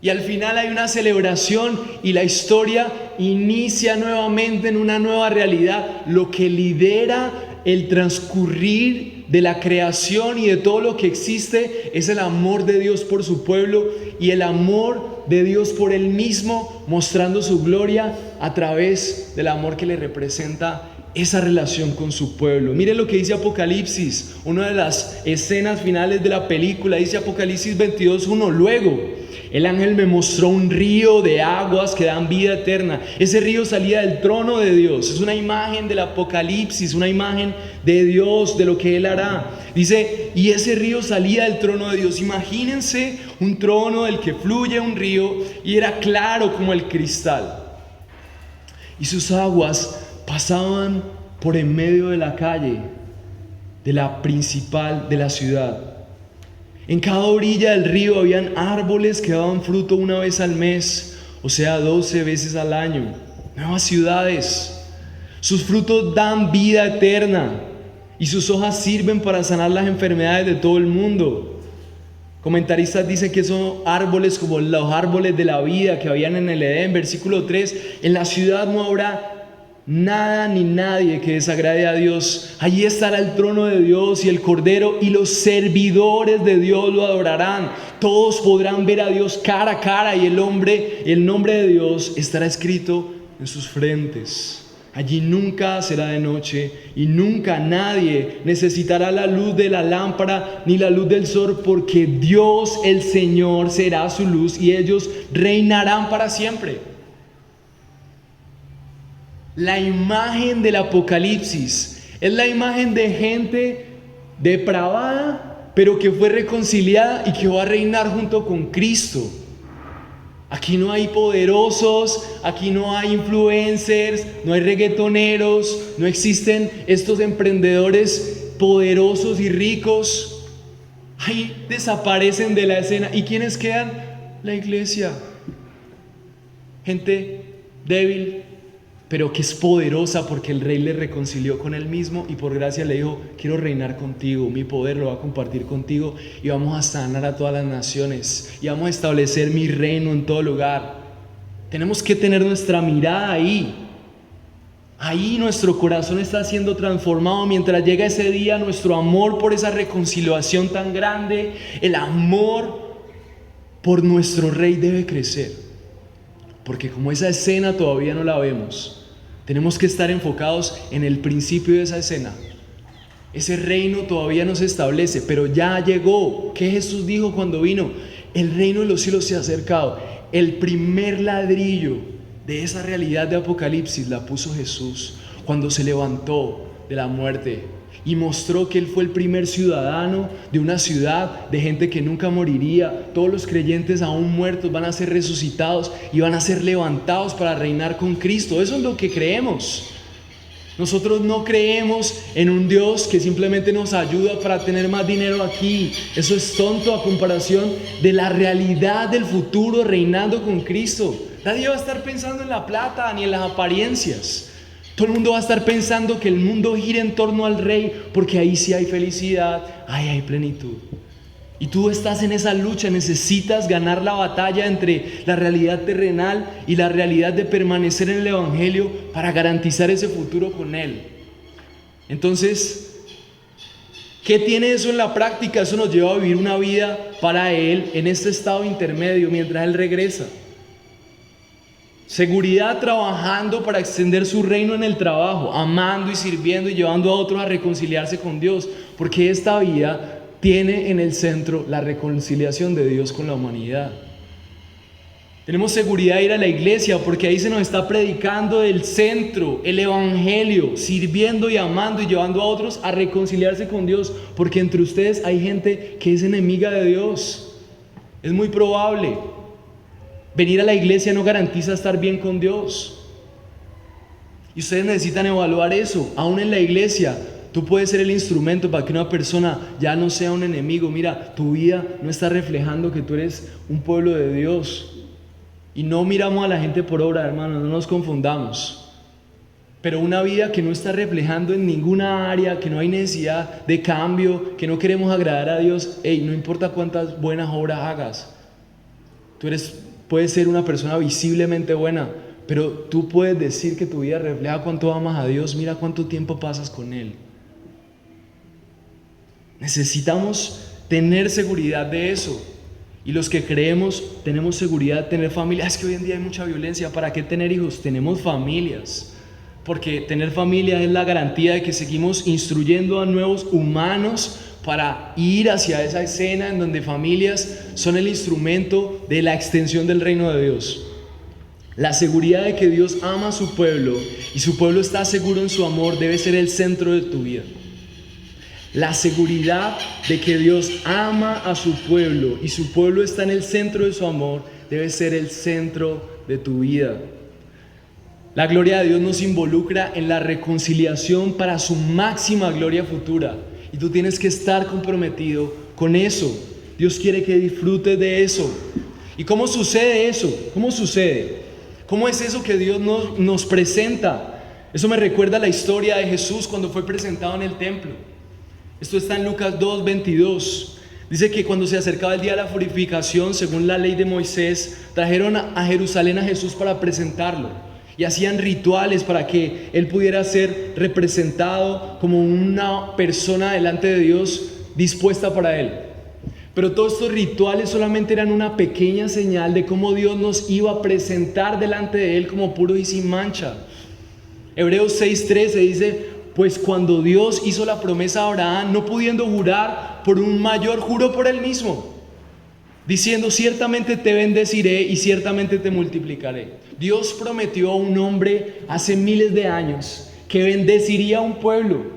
y al final hay una celebración y la historia inicia nuevamente en una nueva realidad. Lo que lidera el transcurrir de la creación y de todo lo que existe es el amor de Dios por su pueblo, y el amor de Dios por Él mismo, mostrando su gloria a través del amor que le representa esa relación con su pueblo. Miren lo que dice Apocalipsis, una de las escenas finales de la película. Dice Apocalipsis 22:1: luego el ángel me mostró un río de aguas que dan vida eterna. Ese río salía del trono de Dios. Es una imagen del Apocalipsis, una imagen de Dios, de lo que Él hará. Dice, y ese río salía del trono de Dios. Imagínense un trono del que fluye un río, y era claro como el cristal. Y sus aguas pasaban por en medio de la calle, de la principal de la ciudad. En cada orilla del río habían árboles que daban fruto una vez al mes, o sea, 12 veces al año. Nuevas ciudades. Sus frutos dan vida eterna, y sus hojas sirven para sanar las enfermedades de todo el mundo. Comentaristas dicen que son árboles como los árboles de la vida que habían en el Edén. Versículo 3: en la ciudad no habrá nada ni nadie que desagrade a Dios. Allí estará el trono de Dios y el Cordero, y los servidores de Dios lo adorarán. Todos podrán ver a Dios cara a cara, y el nombre de Dios estará escrito en sus frentes. Allí nunca será de noche, y nunca nadie necesitará la luz de la lámpara ni la luz del sol, porque Dios el Señor será su luz, y ellos reinarán para siempre. La imagen del Apocalipsis es la imagen de gente depravada, pero que fue reconciliada y que va a reinar junto con Cristo. Aquí no hay poderosos, aquí no hay influencers, no hay reggaetoneros, no existen estos emprendedores poderosos y ricos. Ahí desaparecen de la escena. ¿Y quiénes quedan? La iglesia. Gente débil, pero que es poderosa porque el Rey le reconcilió con Él mismo, y por gracia le dijo: quiero reinar contigo, mi poder lo voy a compartir contigo, y vamos a sanar a todas las naciones, y vamos a establecer mi reino en todo lugar. Tenemos que tener nuestra mirada ahí. Ahí nuestro corazón está siendo transformado. Mientras llega ese día, nuestro amor por esa reconciliación tan grande, el amor por nuestro Rey debe crecer. Porque como esa escena todavía no la vemos, tenemos que estar enfocados en el principio de esa escena. Ese reino todavía no se establece, pero ya llegó. ¿Qué Jesús dijo cuando vino? El reino de los cielos se ha acercado. El primer ladrillo de esa realidad de Apocalipsis la puso Jesús cuando se levantó de la muerte y mostró que Él fue el primer ciudadano de una ciudad de gente que nunca moriría. Todos los creyentes aún muertos van a ser resucitados y van a ser levantados para reinar con Cristo. Eso es lo que creemos. Nosotros no creemos en un Dios que simplemente nos ayuda para tener más dinero aquí. Eso es tonto a comparación de la realidad del futuro reinando con Cristo. Nadie va a estar pensando en la plata ni en las apariencias. Todo el mundo va a estar pensando que el mundo gira en torno al Rey, porque ahí sí hay felicidad, ahí hay plenitud. Y tú estás en esa lucha, necesitas ganar la batalla entre la realidad terrenal y la realidad de permanecer en el Evangelio para garantizar ese futuro con Él. Entonces, ¿qué tiene eso en la práctica? Eso nos lleva a vivir una vida para Él en este estado intermedio mientras Él regresa. Seguridad trabajando para extender su reino en el trabajo, amando y sirviendo y llevando a otros a reconciliarse con Dios, porque esta vida tiene en el centro la reconciliación de Dios con la humanidad. Tenemos seguridad de ir a la iglesia porque ahí se nos está predicando el centro, el evangelio, sirviendo y amando y llevando a otros a reconciliarse con Dios, porque entre ustedes hay gente que es enemiga de Dios. Es muy probable. Venir a la iglesia no garantiza estar bien con Dios. Y ustedes necesitan evaluar eso. Aún en la iglesia, tú puedes ser el instrumento para que una persona ya no sea un enemigo. Mira, tu vida no está reflejando que tú eres un pueblo de Dios. Y no miramos a la gente por obra, hermanos, no nos confundamos. Pero una vida que no está reflejando en ninguna área, que no hay necesidad de cambio, que no queremos agradar a Dios, no importa cuántas buenas obras hagas. Puedes ser una persona visiblemente buena, pero tú puedes decir que tu vida refleja cuánto amas a Dios. Mira cuánto tiempo pasas con Él. Necesitamos tener seguridad de eso. Y los que creemos, tenemos seguridad de tener familia. Es que hoy en día hay mucha violencia. ¿Para qué tener hijos? Tenemos familias. Porque tener familia es la garantía de que seguimos instruyendo a nuevos humanos para ir hacia esa escena en donde familias son el instrumento de la extensión del reino de Dios. La seguridad de que Dios ama a su pueblo y su pueblo está seguro en su amor debe ser el centro de tu vida. La seguridad de que Dios ama a su pueblo y su pueblo está en el centro de su amor debe ser el centro de tu vida. La gloria de Dios nos involucra en la reconciliación para su máxima gloria futura. Y tú tienes que estar comprometido con eso. Dios quiere que disfrutes de eso. ¿Y cómo sucede eso? ¿Cómo sucede? ¿Cómo es eso que Dios nos presenta? Eso me recuerda a la historia de Jesús cuando fue presentado en el templo. Esto está en Lucas 2:22. Dice que cuando se acercaba el día de la purificación, según la ley de Moisés, trajeron a Jerusalén a Jesús para presentarlo. Y hacían rituales para que Él pudiera ser representado como una persona delante de Dios dispuesta para Él. Pero todos estos rituales solamente eran una pequeña señal de cómo Dios nos iba a presentar delante de Él como puros y sin mancha. Hebreos 6:13 dice: pues cuando Dios hizo la promesa a Abraham, no pudiendo jurar por un mayor, juró por Él mismo, diciendo: ciertamente te bendeciré y ciertamente te multiplicaré. Dios prometió a un hombre hace miles de años que bendeciría a un pueblo.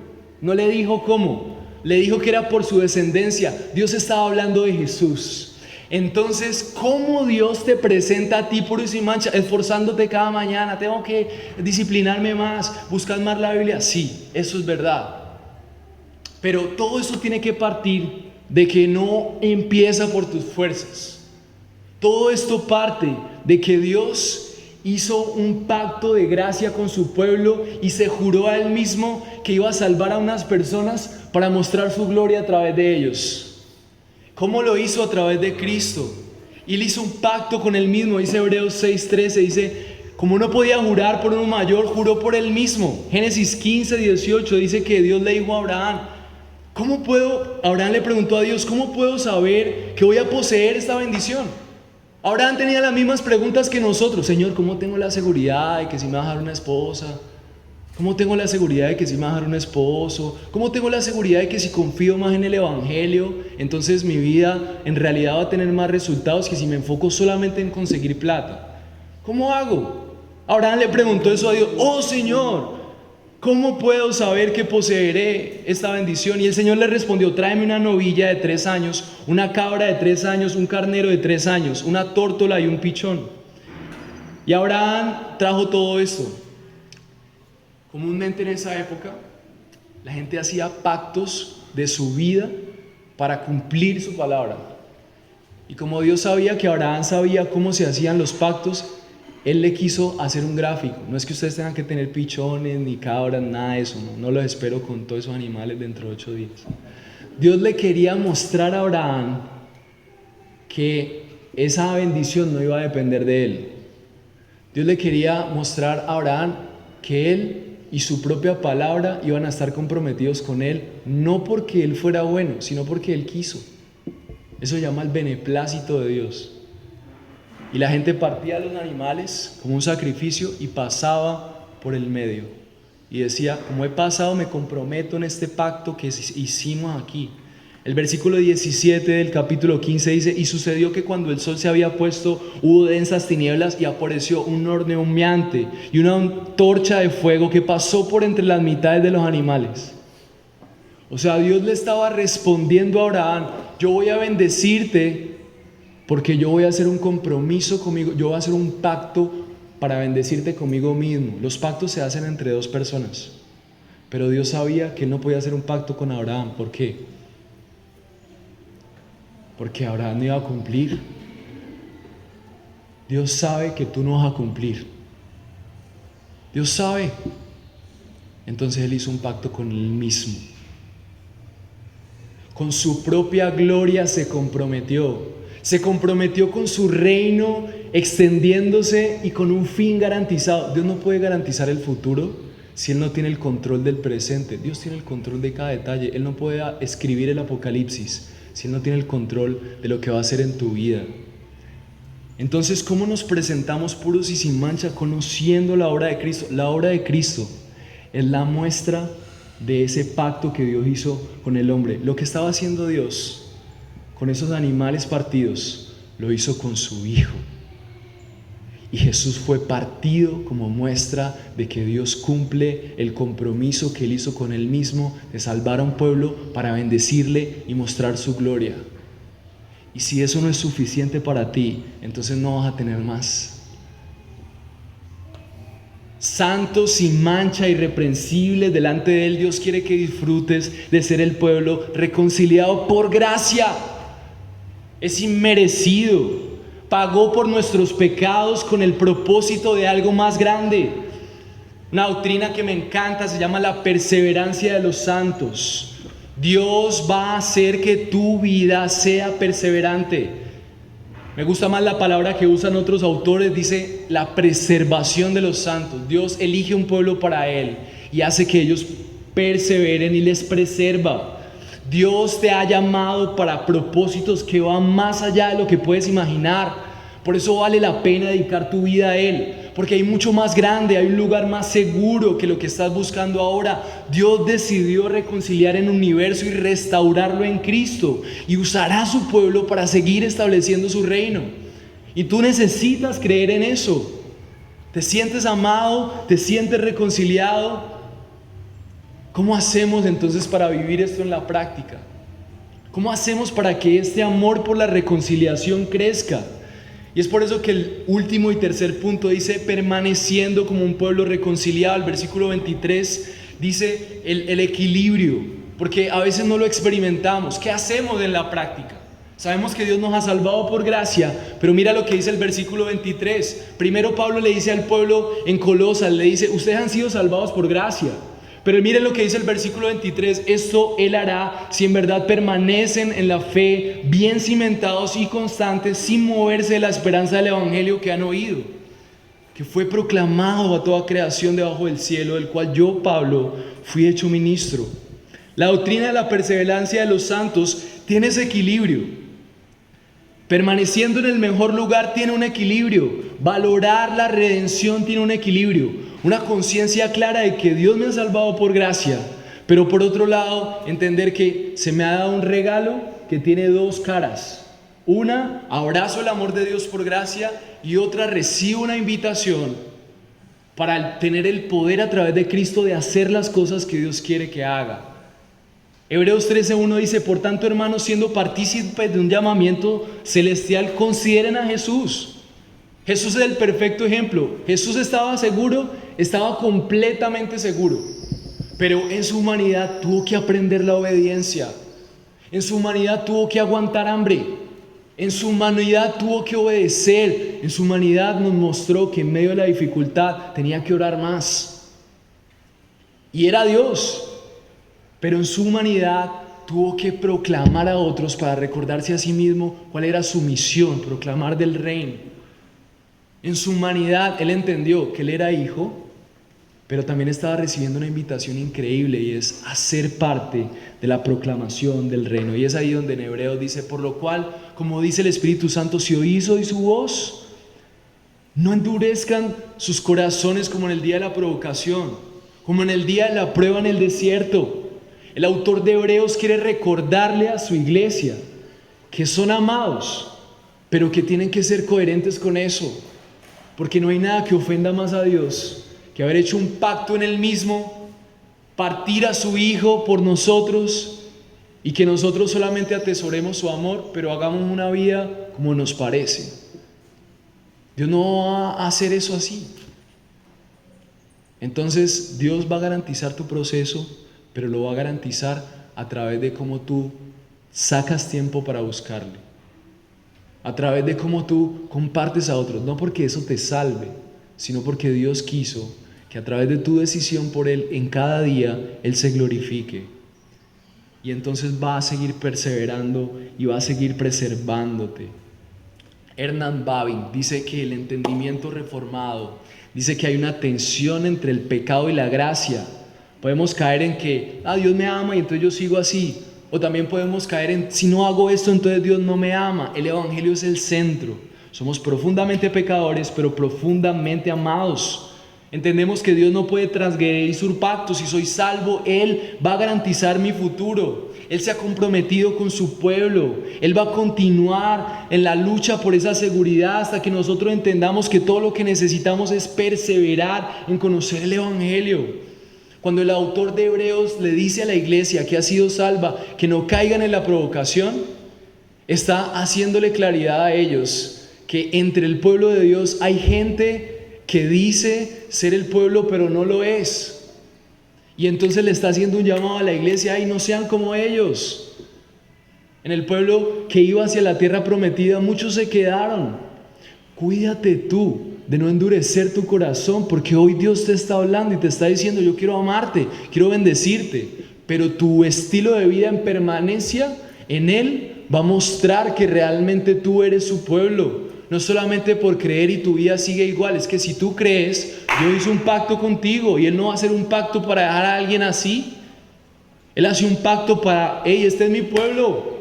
No le dijo cómo, le dijo que era por su descendencia. Dios estaba hablando de Jesús. Entonces, ¿cómo Dios te presenta a ti puro y sin mancha? Esforzándote cada mañana, tengo que disciplinarme más, buscar más la Biblia. Sí, eso es verdad. Pero todo eso tiene que partir de que no empieza por tus fuerzas. Todo esto parte de que Dios hizo un pacto de gracia con su pueblo y se juró a Él mismo que iba a salvar a unas personas para mostrar su gloria a través de ellos. ¿Cómo lo hizo? A través de Cristo. Y Él hizo un pacto con Él mismo. Dice Hebreos 6:13, dice: Como no podía jurar por uno mayor, juró por él mismo. Génesis 15:18 dice que Dios le dijo a Abraham, Abraham le preguntó a Dios, ¿cómo puedo saber que voy a poseer esta bendición? Abraham tenía las mismas preguntas que nosotros. Señor, ¿cómo tengo la seguridad de que si me va a dejar una esposa? ¿Cómo tengo la seguridad de que si me va a dejar un esposo? ¿Cómo tengo la seguridad de que si confío más en el evangelio, entonces mi vida en realidad va a tener más resultados que si me enfoco solamente en conseguir plata? ¿Cómo hago? Abraham le preguntó eso a Dios. Oh Señor, ¿cómo puedo saber que poseeré esta bendición? Y el Señor le respondió, tráeme una novilla de 3 años, una cabra de 3 años, un carnero de 3 años, una tórtola y un pichón. Y Abraham trajo todo esto. Comúnmente en esa época, la gente hacía pactos de su vida para cumplir su palabra. Y como Dios sabía que Abraham sabía cómo se hacían los pactos, Él le quiso hacer un gráfico. No es que ustedes tengan que tener pichones, ni cabras, nada de eso. No los espero con todos esos animales dentro de 8 días. Dios le quería mostrar a Abraham que esa bendición no iba a depender de él. Dios le quería mostrar a Abraham que él y su propia palabra iban a estar comprometidos con él, no porque él fuera bueno, sino porque él quiso. Eso se llama el beneplácito de Dios. Y la gente partía los animales como un sacrificio y pasaba por el medio. Y decía, como he pasado, me comprometo en este pacto que hicimos aquí. El versículo 17 del capítulo 15 dice, y sucedió que cuando el sol se había puesto, hubo densas tinieblas y apareció un horno humeante y una antorcha de fuego que pasó por entre las mitades de los animales. O sea, Dios le estaba respondiendo a Abraham, yo voy a bendecirte porque yo voy a hacer un compromiso conmigo, yo voy a hacer un pacto para bendecirte conmigo mismo. Los pactos se hacen entre 2 personas, pero Dios sabía que Él no podía hacer un pacto con Abraham. ¿Por qué? Porque Abraham no iba a cumplir. Dios sabe que tú no vas a cumplir. Dios sabe. Entonces Él hizo un pacto con Él mismo. Con su propia gloria se comprometió. Se comprometió con su reino extendiéndose y con un fin garantizado. Dios no puede garantizar el futuro si Él no tiene el control del presente. Dios tiene el control de cada detalle. Él no puede escribir el Apocalipsis si Él no tiene el control de lo que va a hacer en tu vida. Entonces, ¿cómo nos presentamos puros y sin mancha conociendo la obra de Cristo? La obra de Cristo es la muestra de ese pacto que Dios hizo con el hombre. Lo que estaba haciendo Dios con esos animales partidos, lo hizo con su Hijo. Y Jesús fue partido como muestra de que Dios cumple el compromiso que Él hizo con Él mismo de salvar a un pueblo para bendecirle y mostrar su gloria. Y si eso no es suficiente para ti, entonces no vas a tener más. Santo, sin mancha, irreprensible, delante de Él, Dios quiere que disfrutes de ser el pueblo reconciliado por gracia. Es inmerecido. Pagó por nuestros pecados con el propósito de algo más grande. Una doctrina que me encanta se llama la perseverancia de los santos. Dios va a hacer que tu vida sea perseverante. Me gusta más la palabra que usan otros autores, dice la preservación de los santos. Dios elige un pueblo para Él y hace que ellos perseveren y les preserva. Dios te ha llamado para propósitos que van más allá de lo que puedes imaginar. Por eso vale la pena dedicar tu vida a Él, porque hay mucho más grande, hay un lugar más seguro que lo que estás buscando ahora. Dios decidió reconciliar el universo y restaurarlo en Cristo, y usará a su pueblo para seguir estableciendo su reino. Y tú necesitas creer en eso. ¿Te sientes amado? ¿Te sientes reconciliado? ¿Cómo hacemos entonces para vivir esto en la práctica? ¿Cómo hacemos para que este amor por la reconciliación crezca? Y es por eso que el último y tercer punto dice permaneciendo como un pueblo reconciliado. El versículo 23 dice el equilibrio, porque a veces no lo experimentamos. ¿Qué hacemos en la práctica? Sabemos que Dios nos ha salvado por gracia, pero mira lo que dice el versículo 23. Primero Pablo le dice al pueblo en Colosas, le dice, ustedes han sido salvados por gracia. Pero miren lo que dice el versículo 23, esto Él hará si en verdad permanecen en la fe, bien cimentados y constantes, sin moverse de la esperanza del evangelio que han oído. que fue proclamado a toda creación debajo del cielo, del cual yo, Pablo, fui hecho ministro. La doctrina de la perseverancia de los santos tiene ese equilibrio. Permaneciendo en el mejor lugar tiene un equilibrio. Valorar la redención tiene un equilibrio. Una conciencia clara de que Dios me ha salvado por gracia, pero por otro lado, entender que se me ha dado un regalo que tiene dos caras. Una, abrazo el amor de Dios por gracia, y otra, recibo una invitación para tener el poder a través de Cristo de hacer las cosas que Dios quiere que haga. Hebreos 13:1 dice: por tanto, hermanos, siendo partícipes de un llamamiento celestial, consideren a Jesús. Jesús es el perfecto ejemplo. Jesús estaba seguro, estaba completamente seguro, pero en su humanidad tuvo que aprender la obediencia. En su humanidad tuvo que aguantar hambre. En su humanidad tuvo que obedecer. En su humanidad nos mostró que en medio de la dificultad tenía que orar más. Y era Dios, pero en su humanidad tuvo que proclamar a otros para recordarse a sí mismo cuál era su misión: proclamar del reino. En su humanidad él entendió que él era hijo, pero también estaba recibiendo una invitación increíble, y es hacer parte de la proclamación del reino. Y es ahí donde en Hebreos dice: por lo cual, como dice el Espíritu Santo, si oís hoy su voz, no endurezcan sus corazones como en el día de la provocación, como en el día de la prueba en el desierto. El autor de Hebreos quiere recordarle a su iglesia que son amados, pero que tienen que ser coherentes con eso, porque no hay nada que ofenda más a Dios que haber hecho un pacto en Él mismo, partir a su Hijo por nosotros, y que nosotros solamente atesoremos su amor, pero hagamos una vida como nos parece. Dios no va a hacer eso así. Entonces Dios va a garantizar tu proceso, pero lo va a garantizar a través de cómo tú sacas tiempo para buscarle, a través de cómo tú compartes a otros, no porque eso te salve, sino porque Dios quiso que a través de tu decisión por Él en cada día Él se glorifique. Y entonces va a seguir perseverando y va a seguir preservándote. Hernán Babin dice que el entendimiento reformado dice que hay una tensión entre el pecado y la gracia. Podemos caer en que Dios me ama y entonces yo sigo así, o también podemos caer en: si no hago esto entonces Dios no me ama. El evangelio es el centro. Somos profundamente pecadores, pero profundamente amados. Entendemos que Dios no puede transgredir su pacto. Si soy salvo, Él va a garantizar mi futuro. Él se ha comprometido con su pueblo. Él va a continuar en la lucha por esa seguridad hasta que nosotros entendamos que todo lo que necesitamos es perseverar en conocer el evangelio. Cuando el autor de Hebreos le dice a la iglesia que ha sido salva que no caigan en la provocación, está haciéndole claridad a ellos que entre el pueblo de Dios hay gente que dice ser el pueblo pero no lo es, y entonces le está haciendo un llamado a la iglesia: no sean como ellos. En el pueblo que iba hacia la tierra prometida, muchos se quedaron. Cuídate tú de no endurecer tu corazón, porque hoy Dios te está hablando y te está diciendo: yo quiero amarte, quiero bendecirte, pero tu estilo de vida en permanencia en Él va a mostrar que realmente tú eres su pueblo. No solamente por creer y tu vida sigue igual, es que si tú crees, Dios hizo un pacto contigo, y Él no va a hacer un pacto para dejar a alguien así. Él hace un pacto para: este es mi pueblo,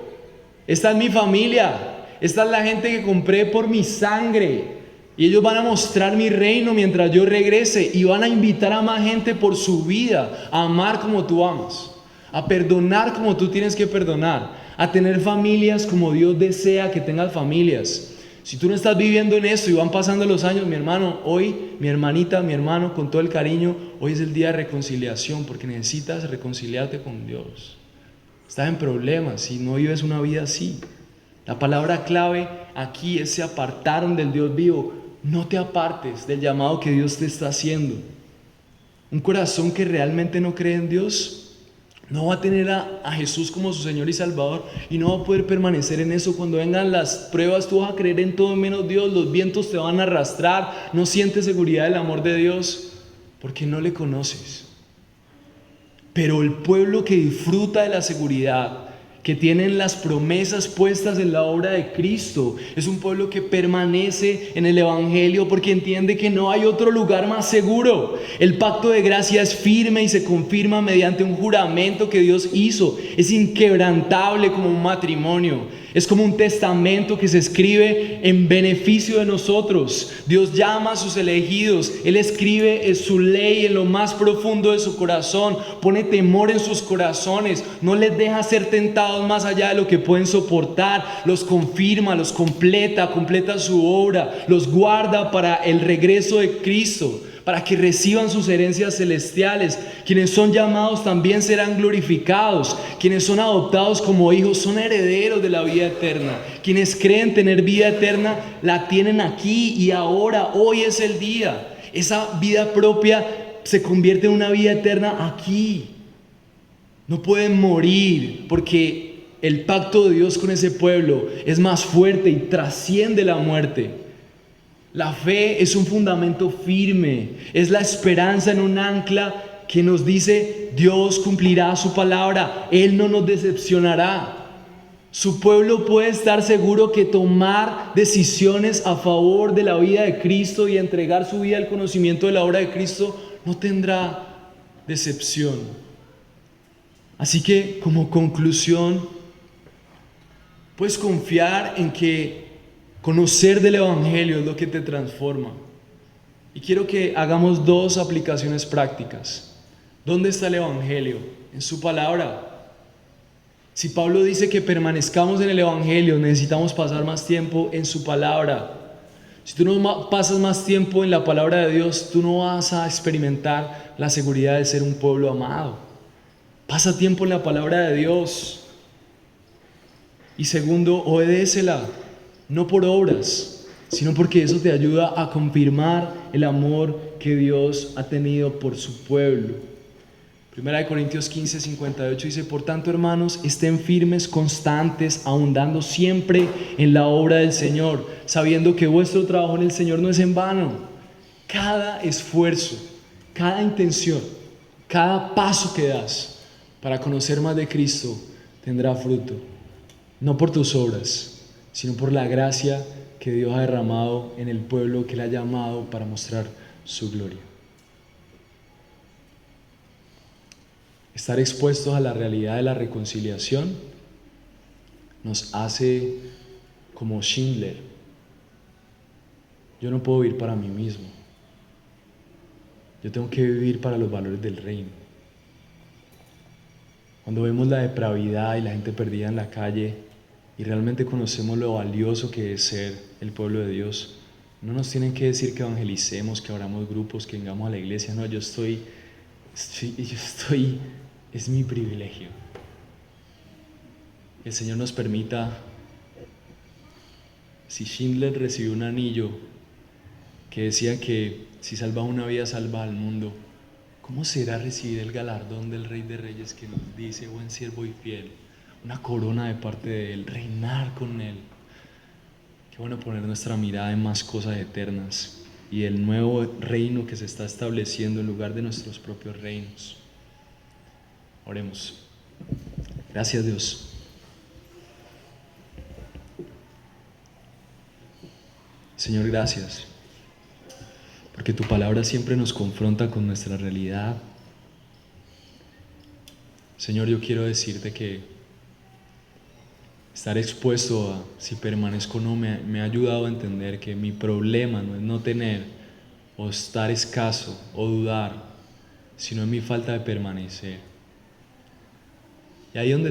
esta es mi familia, esta es la gente que compré por mi sangre, y ellos van a mostrar mi reino mientras yo regrese, y van a invitar a más gente por su vida a amar como tú amas, a perdonar como tú tienes que perdonar, a tener familias como Dios desea que tengas familias. Si tú no estás viviendo en esto y van pasando los años, mi hermano, hoy, mi hermanita, mi hermano, con todo el cariño, hoy es el día de reconciliación, porque necesitas reconciliarte con Dios. Estás en problemas y no vives una vida así. La palabra clave aquí es: se apartaron del Dios vivo. No te apartes del llamado que Dios te está haciendo. Un corazón que realmente no cree en Dios no va a tener a Jesús como su Señor y Salvador, y no va a poder permanecer en eso. Cuando vengan las pruebas, tú vas a creer en todo menos Dios. Los vientos te van a arrastrar. No sientes seguridad del amor de Dios porque no le conoces. Pero el pueblo que disfruta de la seguridad que tienen las promesas puestas en la obra de Cristo. Es un pueblo que permanece en el Evangelio porque entiende que no hay otro lugar más seguro. El pacto de gracia es firme y se confirma mediante un juramento que Dios hizo. Es inquebrantable como un matrimonio. Es como un testamento que se escribe en beneficio de nosotros. Dios llama a sus elegidos. Él escribe su ley en lo más profundo de su corazón. Pone temor en sus corazones. No les deja ser tentados más allá de lo que pueden soportar. Los confirma, los completa su obra. Los guarda para el regreso de Cristo, para que reciban sus herencias celestiales. Quienes son llamados también serán glorificados. Quienes son adoptados como hijos son herederos de la vida eterna. Quienes creen tener vida eterna la tienen aquí y ahora. Hoy es el día. Esa vida propia se convierte en una vida eterna aquí. No pueden morir porque el pacto de Dios con ese pueblo es más fuerte y trasciende la muerte. La fe es un fundamento firme, es la esperanza en un ancla que nos dice: Dios cumplirá su palabra, Él no nos decepcionará. Su pueblo puede estar seguro que tomar decisiones a favor de la vida de Cristo y entregar su vida al conocimiento de la obra de Cristo no tendrá decepción. Así que, como conclusión, puedes confiar en que conocer del Evangelio es lo que te transforma. Y quiero que hagamos dos aplicaciones prácticas. ¿Dónde está el Evangelio? En su palabra. Si Pablo dice que permanezcamos en el Evangelio, necesitamos pasar más tiempo en su palabra. Si tú no pasas más tiempo en la palabra de Dios, tú no vas a experimentar la seguridad de ser un pueblo amado. Pasa tiempo en la palabra de Dios. Y segundo, obedécela. No por obras, sino porque eso te ayuda a confirmar el amor que Dios ha tenido por su pueblo. Primera de Corintios 15, 58 dice: por tanto, hermanos, estén firmes, constantes, ahondando siempre en la obra del Señor, sabiendo que vuestro trabajo en el Señor no es en vano. Cada esfuerzo, cada intención, cada paso que das para conocer más de Cristo tendrá fruto, no por tus obras, sino por la gracia que Dios ha derramado en el pueblo que Él ha llamado para mostrar su gloria. Estar expuestos a la realidad de la reconciliación nos hace como Schindler. Yo no puedo vivir para mí mismo. Yo tengo que vivir para los valores del reino. Cuando vemos la depravidad y la gente perdida en la calle, y realmente conocemos lo valioso que es ser el pueblo de Dios, no nos tienen que decir que evangelicemos, que abramos grupos, que vengamos a la iglesia. No, es mi privilegio. El Señor nos permita. Si Schindler recibió un anillo que decía que si salva una vida, salva al mundo, ¿cómo será recibir el galardón del Rey de Reyes que nos dice: buen siervo y fiel? Una corona de parte de Él, reinar con Él. Qué bueno poner nuestra mirada en más cosas eternas y el nuevo reino que se está estableciendo en lugar de nuestros propios reinos. Oremos. Gracias, Dios. Señor, gracias, porque tu palabra siempre nos confronta con nuestra realidad. Señor, yo quiero decirte que estar expuesto a si permanezco o no me ha ayudado a entender que mi problema no es no tener o estar escaso o dudar, sino en mi falta de permanecer. Y ahí donde